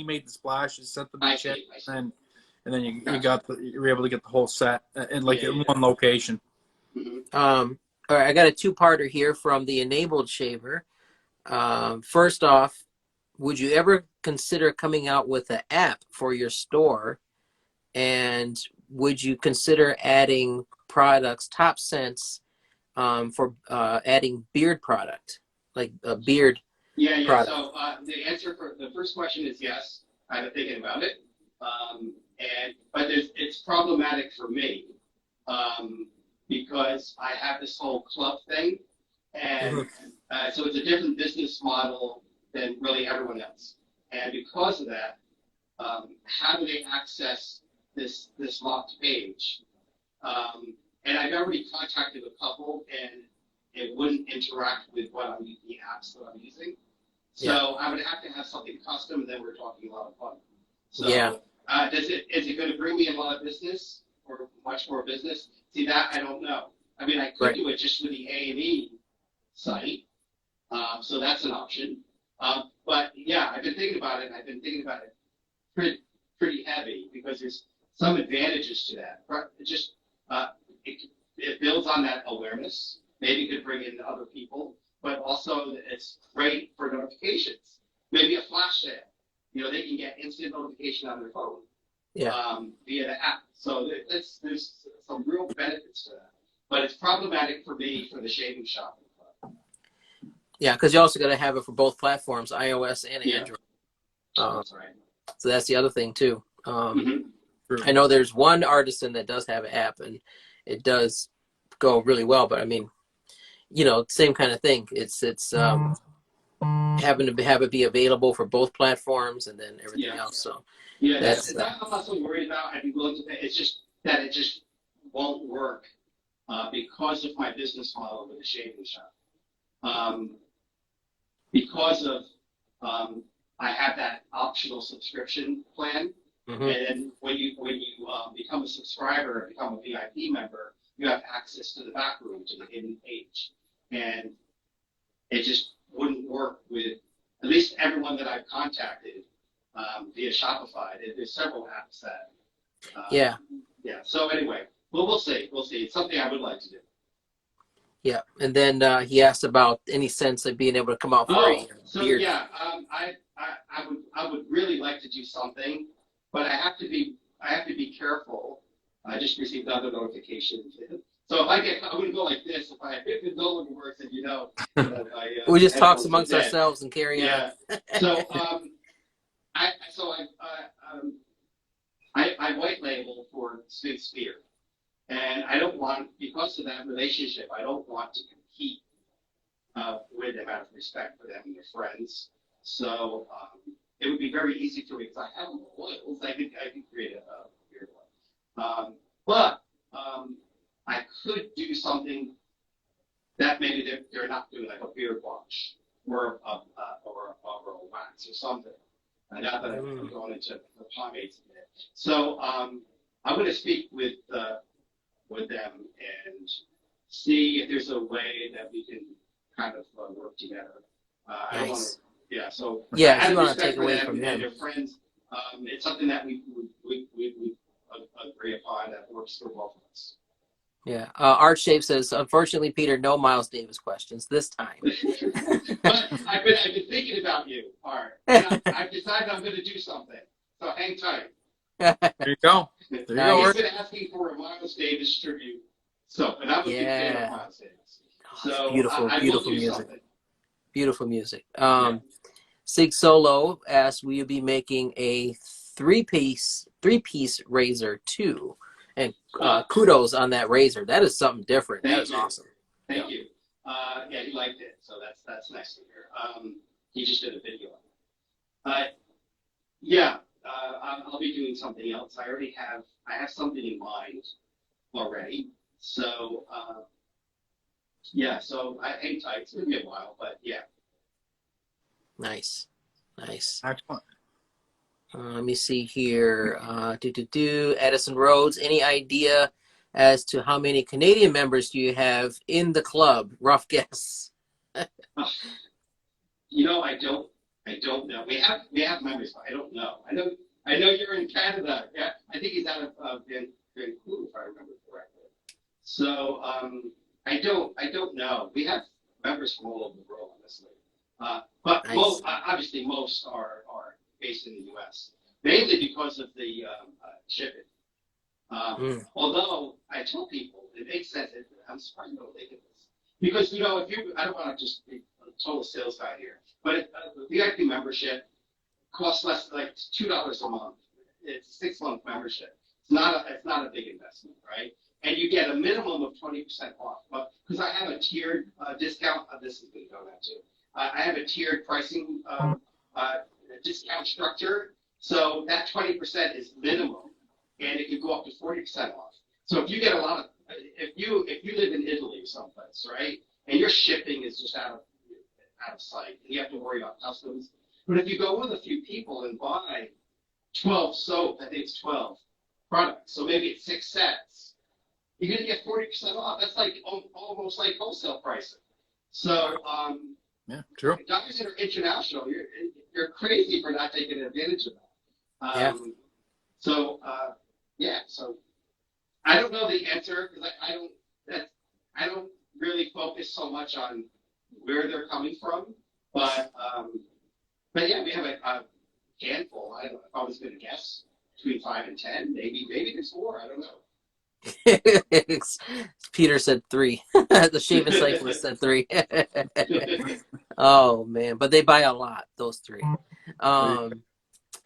made the splashes, sent them to Chad, and then you were able to get the whole set in one location. All right, I got a two-parter here from the Enabled Shaver. First off, would you ever consider coming out with an app for your store? And would you consider adding products, top scents, for adding beard product, like a beard product? So the answer for the first question is yes. I've been thinking about it, but it's problematic for me because I have this whole club thing, and so it's a different business model than really everyone else. And because of that, how do they access this locked page? And I've already contacted a couple, and it wouldn't interact with the apps that I'm using. So I would have to have something custom, and then we're talking a lot of fun. So is it going to bring me a lot of business or much more business? See, that I don't know. I mean, I could do it just with the A&E site, so that's an option. But I've been thinking about it, and I've been thinking about it pretty heavy because there's some advantages to that. It builds on that awareness. Maybe it could bring in other people, but also it's great for notifications. Maybe a flash sale. They can get instant notification on their phone via the app. So there's some real benefits to that. But it's problematic for me for the shaving shop. Yeah, because you also got to have it for both platforms, iOS and Android. That's right. So that's the other thing too. I know there's one artisan that does have an app, and it does go really well. But I mean, same kind of thing. It's having to have it be available for both platforms and then everything Yeah. else. So Yeah, that's that I'm not so worried about. I'd be willing to pay. It's just that it just won't work because of my business model with the shaving shop. Because of I have that optional subscription plan, mhm. and then when you become a subscriber, become a VIP member, you have access to the back room, to the hidden page, and it just wouldn't work with at least everyone that I've contacted via Shopify. There's several apps that. Yeah. Yeah. So anyway, well, we'll see. We'll see. It's something I would like to do. Yeah. And then he asked about any sense of being able to come out for a So beard. yeah, I would really like to do something, but I have to be careful. I just received other notifications. So if I wouldn't go like this. If it no longer works, and my We just talk headphones are amongst dead. ourselves and carry on. Yeah. So I white label for Smith Spear, and I don't want, because of that relationship, I don't want to compete with them out of respect for them and their friends. So it would be very easy for me because I have oils. I could create a beard one. But I could do something that maybe they're not doing, like a beard wash or a wax or something. Now that I'm going into the pomades a bit. So I'm going to speak with them and see if there's a way that we can kind of work together. I don't want Nice. to, yeah. So Yeah, out you of want to respect take for away them from and them. their friends, it's something that we agree upon that works for both of us. Yeah. Art Shape says, unfortunately, Peter, no Miles Davis questions this time. But I've been thinking about you, Art. And I've decided I'm going to do something. So hang tight. There you go. There you Nice. go. He's been asking for a Miles Davis tribute. So, and I'm a big fan of Miles Davis. So Beautiful, I beautiful will do music. something. Beautiful music. Yeah. Sig Solo asks, will you be making a three-piece Razor 2? And kudos on that Razor. That is something different. That is awesome. Thank you. Yeah, he liked it, so that's nice to hear. He just did a video on it. Yeah, I'll be doing something else. I have something in mind already. So yeah, so I hang tight. It's gonna be a while, but yeah. Nice. Excellent. Let me see here. Edison Rhodes, any idea as to how many Canadian members do you have in the club? Rough guess. I don't know. We have members, but I don't know. I know you're in Canada. Yeah, I think he's out of Vancouver, if I remember correctly. So I don't know. We have members from all over the world, honestly. But Nice. obviously most are based in the U.S. mainly because of the shipping. Although I tell people it makes sense. I'm surprised you don't think of this because I don't want to just be a total sales guy here, but VIP membership costs less, like $2 a month. It's a 6-month membership. It's not a big investment, right? And you get a minimum of 20% off. But because I have a tiered discount, this is going to go now too. I have a tiered pricing discount structure, so that 20% is minimum, and it can go up to 40% off. So if you get if you live in Italy or someplace, right, and your shipping is just out of sight, and you have to worry about customs. But if you go with a few people and buy 12 soap, I think it's 12 products, so maybe it's 6 sets, you're going to get 40% off. That's like almost like wholesale pricing. So Yeah, true. doctors that are international, you're crazy for not taking advantage of that. So I don't know the answer because I don't really focus so much on where they're coming from, but yeah, we have a handful. I don't know if I was going to guess between 5 and 10, maybe there's more. I don't know. Peter said 3. The shaving cyclist said 3. Oh man, but they buy a lot, those 3.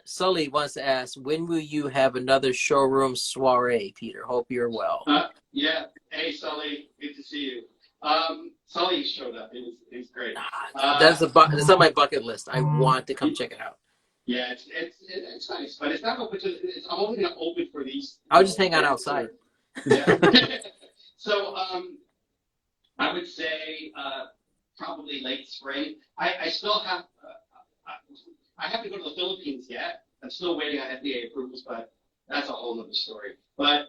Sully wants to ask, when will you have another showroom soiree, Peter? Hope you're well. Yeah. Hey, Sully. Good to see you. Sully showed up. It It's great. That's that's on my bucket list. I want to come check it out. Yeah, it's nice, but it's not open to. I'm only going to open for these. I'll just hang out outside. Yeah. So I would say probably late spring. I still have. I haven't go to the Philippines yet. I'm still waiting on FDA approvals, but that's a whole other story. But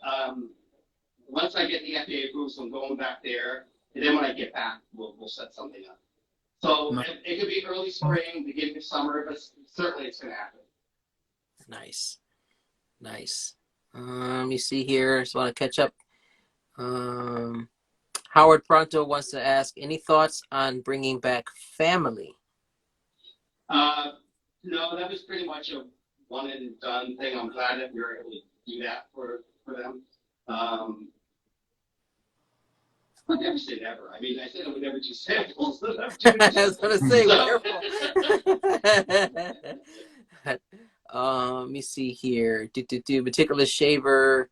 once I get the FDA approvals, I'm going back there, and then when I get back, we'll set something up. So it could be early spring, beginning of summer, but certainly it's going to happen. Nice. Let me see here. Just want to catch up. Howard Pronto wants to ask, any thoughts on bringing back family? No, that was pretty much a one and done thing. I'm glad that we were able to do that for them. I never say never. I mean, I said I would never do samples. I was going to say, careful. Let me see here. Meticulous shaver.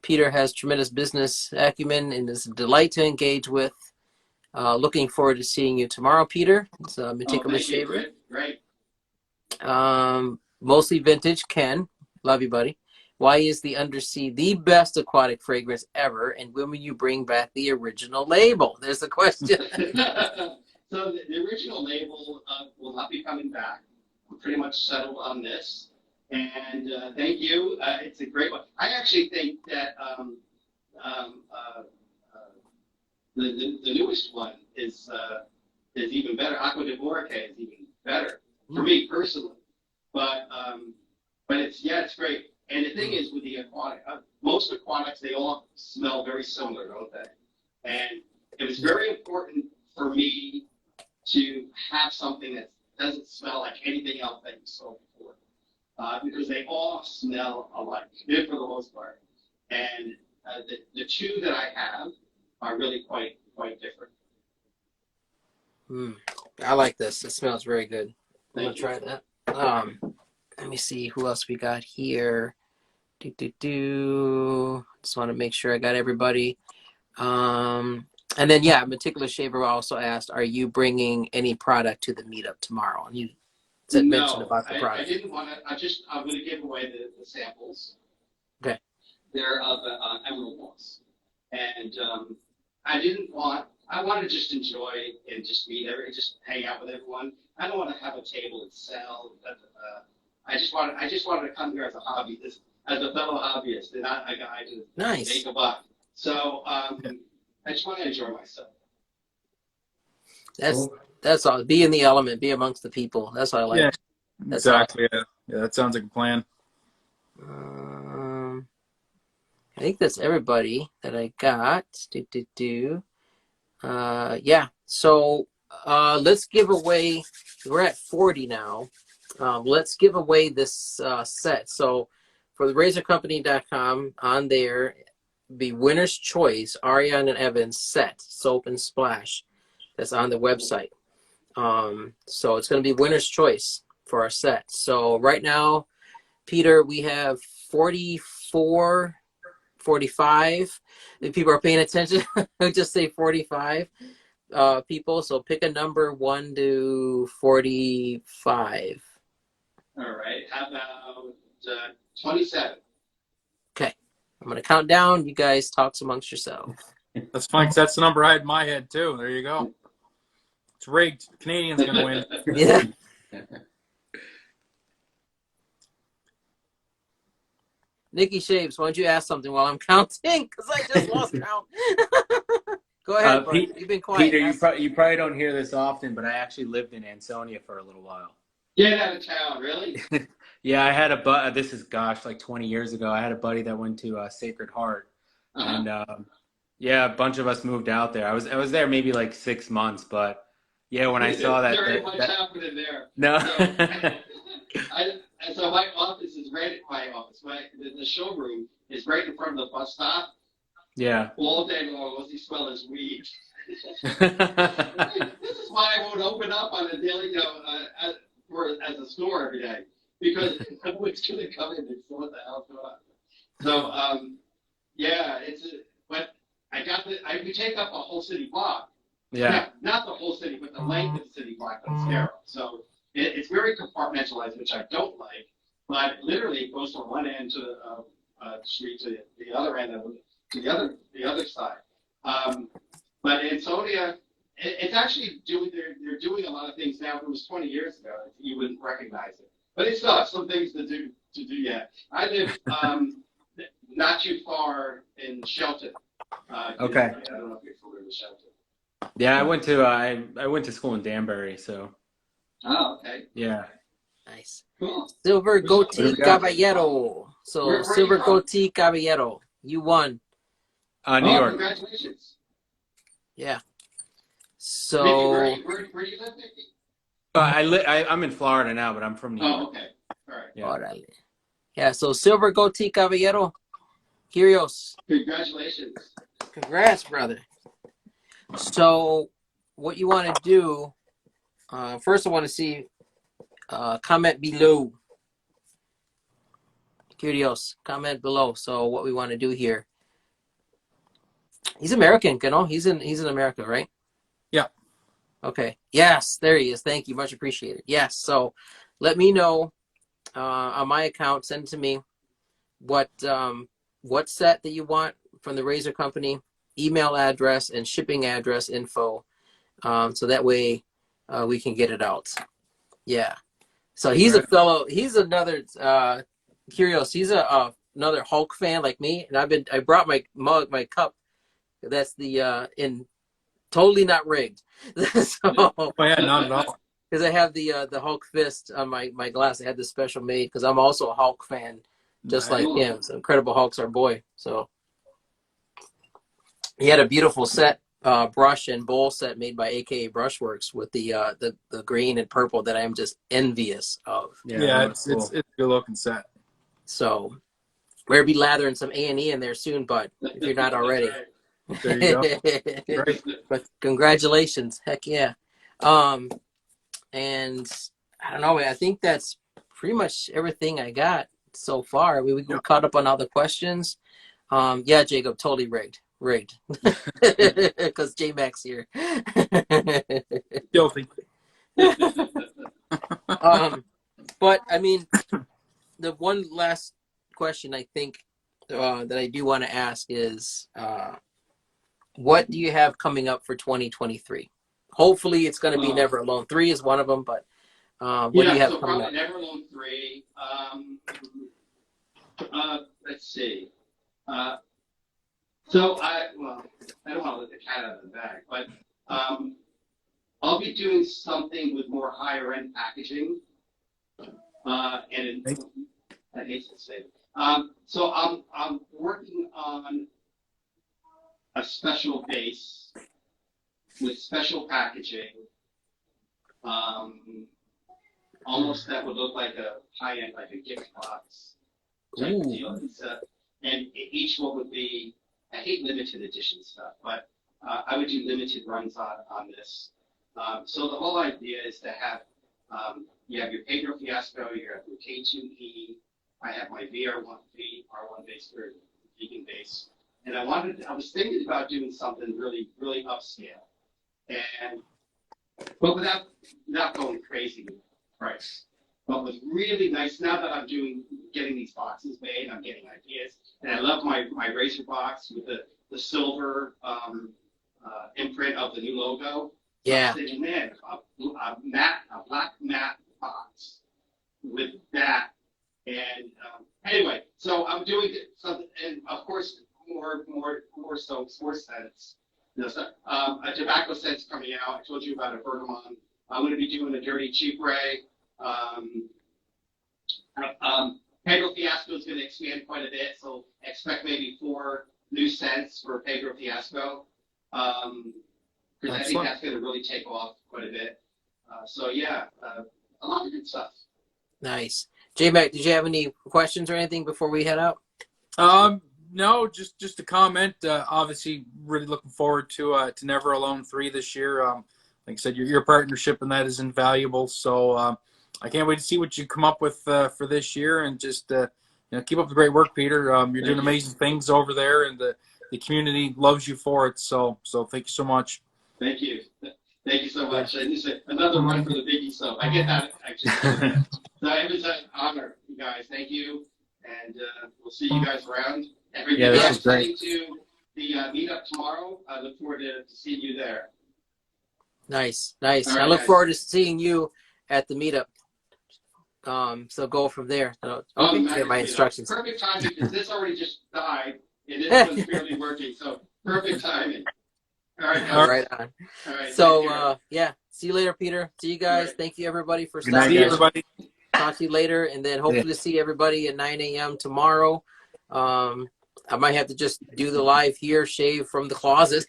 Peter has tremendous business acumen and is a delight to engage with. Looking forward to seeing you tomorrow, Peter. It's a meticulous shaver. Great. Mostly vintage. Ken, love you, buddy. Why is the Undersea the best aquatic fragrance ever? And when will you bring back the original label? There's the question. So the original label will not be coming back. We're pretty much settled on this. And thank you. It's a great one. I actually think that the newest one is even better. Aqua de Borque is even better for me personally. But it's great. And the thing is with the aquatic, most aquatics, they all smell very similar, don't they? And it was very important for me to have something that doesn't smell like anything else that you saw before. Because they all smell alike, for the most part. And the two that I have are really quite different. I like this. It smells very good. I'm going to try Thank that. Let me see who else we got here. Just want to make sure I got everybody. And then, Meticulous Shaver also asked, are you bringing any product to the meetup tomorrow? And you mentioned about the product. I didn't want to. I'm going to give away the samples. Okay. They're of Emerald Moss. And I want to just enjoy and just just hang out with everyone. I don't want to have a table and sell. I just wanted to come here as a hobby, as a fellow hobbyist, and not a guy to make a buck. So I just want to enjoy myself. That's all. Be in the element. Be amongst the people. That's what I like. Yeah, That's exactly. Yeah, that sounds like a plan. I think that's everybody that I got. So let's give away. We're at 40 now. Let's give away this set. So for the razorcompany.com, on there, be winner's choice Ariana Evans set soap and splash. That's on the website. So it's going to be winner's choice for our set. So right now, Peter, we have 44, 45. If people are paying attention, I just say 45 people. So pick a number 1 to 45. All right. How about 27? Okay. I'm going to count down. You guys talk amongst yourselves. That's fine, because that's the number I had in my head, too. There you go. It's rigged. Canadians going to win. Yeah. Nikki Shaves, why don't you ask something while I'm counting? Because I just lost count. Go ahead, buddy. You've been quiet. Peter, you probably don't hear this often, but I actually lived in Ansonia for a little while. Get out of town, really? Yeah, I had a this is like 20 years ago. I had a buddy that went to Sacred Heart, and a bunch of us moved out there. I was there maybe like 6 months, but yeah, when I saw that, there ain't much happening there. No. So my office is right at my office. The showroom is right in front of the bus stop. Yeah. All day long, all you smell is weed. This is why I won't open up on a daily, as a store every day, because no one's going to come in and say, what the hell's going on? So, but we take up a whole city block. Yeah. Not the whole city, but the length of the city blocked on steroids. So it's very compartmentalized, which I don't like. But literally, it goes from one end to the street to the other end of to the other side. But in Sonia, it's actually doing. They're doing a lot of things now. If it was 20 years ago, you wouldn't recognize it. But it's still some things to do yet. I live not too far in Shelton. Okay. I don't know if you're familiar with Shelton. Yeah, I went to school in Danbury, so Oh, okay. yeah. Nice. Cool. Silver What goatee do we got? caballero. So Where are you silver from? goatee caballero. You won. New York. Congratulations. Yeah. Mickey, So where do you live, Mickey? I'm in Florida now, but I'm from New York. Oh, okay. All right. Yeah. Órale. Yeah, so silver goatee caballero. Curios. Congratulations. Congrats, brother. So what you want to do, first I want to see comment below. Curios, comment below. So what we want to do here. He's American, you know? He's in America, right? Yeah. Okay. Yes, there he is. Thank you. Much appreciated. Yes. So let me know on my account, send it to me what set that you want from the Razor Company, email address and shipping address info. So that way we can get it out. Yeah. So he's a fellow, he's another curious. He's another Hulk fan like me. And I brought my mug, my cup. That's the in totally not rigged. So, Oh yeah, not at all. because I have the Hulk fist on my glass. I had this special made because I'm also a Hulk fan, just like him. So Incredible Hulk's our boy. So he had a beautiful set, brush and bowl set made by AKA Brushworks with the green and purple that I am just envious of. Yeah, it's a good looking set. So we're gonna be lathering some A&E in there soon, bud, if you're not already. There you go. Great. But congratulations, heck yeah. And I don't know, man, I think that's pretty much everything I got so far. We caught up on all the questions. Yeah, Jacob, totally rigged because J-Mac's here. Guilty. But I mean, the one last question I think that I do want to ask is, what do you have coming up for 2023? Hopefully it's going to be Never Alone 3 is one of them, but what do you have coming up? Never Alone 3. Let's see. So I don't want to let the cat out of the bag, but I'll be doing something with more higher end packaging. I hate to say it. So I'm working on a special base with special packaging. Almost that would look like a high end, like a gift box type of deal. And each one would be, I hate limited edition stuff, but I would do limited runs on this. So the whole idea is to have, you have your Pedro Fiasco, you have your K2E, I have my VR1 base for vegan base. And I was thinking about doing something really, really upscale. But without going crazy with price. But with really nice, now that I'm getting these boxes made, I'm getting ideas. And I love my Razor box with the silver imprint of the new logo. Yeah. So I'm thinking, man, a black matte box with that. And anyway, so I'm doing something, and of course, more so sports scents. A tobacco scent's coming out. I told you about a bergamot. I'm going to be doing a dirty cheap ray. Pedro Fiasco is going to expand quite a bit, so expect maybe 4 new scents for Pedro Fiasco. Because I think that's going to really take off quite a bit. So yeah, a lot of good stuff. Nice. J-Mac, did you have any questions or anything before we head out? No, just a comment. Obviously, really looking forward to Never Alone 3 this year. Like I said, your partnership in that is invaluable. So I can't wait to see what you come up with for this year, and just keep up the great work, Peter. You're doing amazing things over there, and the community loves you for it. So thank you so much. Thank you. Thank you so much. And this is another run for the biggie soap. I get that actually. So it was an honor, you guys. Thank you. And we'll see you guys around. Everybody Yeah, this else is great. heading to the meetup tomorrow. I look forward to seeing you there. Nice. All right, I look guys. forward to seeing you at the meetup. So go from there. So, okay, get my instructions. Perfect timing because this already just died and this one's barely working. So perfect timing. All right, guys. All right on. All right. So yeah, see you later, Peter. See you guys. Right. Thank you everybody for Good night, stopping. See guys. everybody. Talk to you later, and then hopefully see everybody at 9 a.m. tomorrow. I might have to just do the live here, shave from the closet.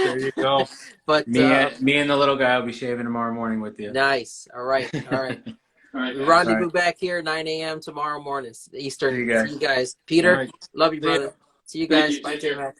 There you go. But Me and the little guy will be shaving tomorrow morning with you. nice. All right. All right. Guys. Rendezvous Right. back here 9 a.m. tomorrow morning Eastern. See you guys. See you guys. Peter, All right. love you, See ya. brother. See you Thank guys. you. Bye, Take care. J-Mac.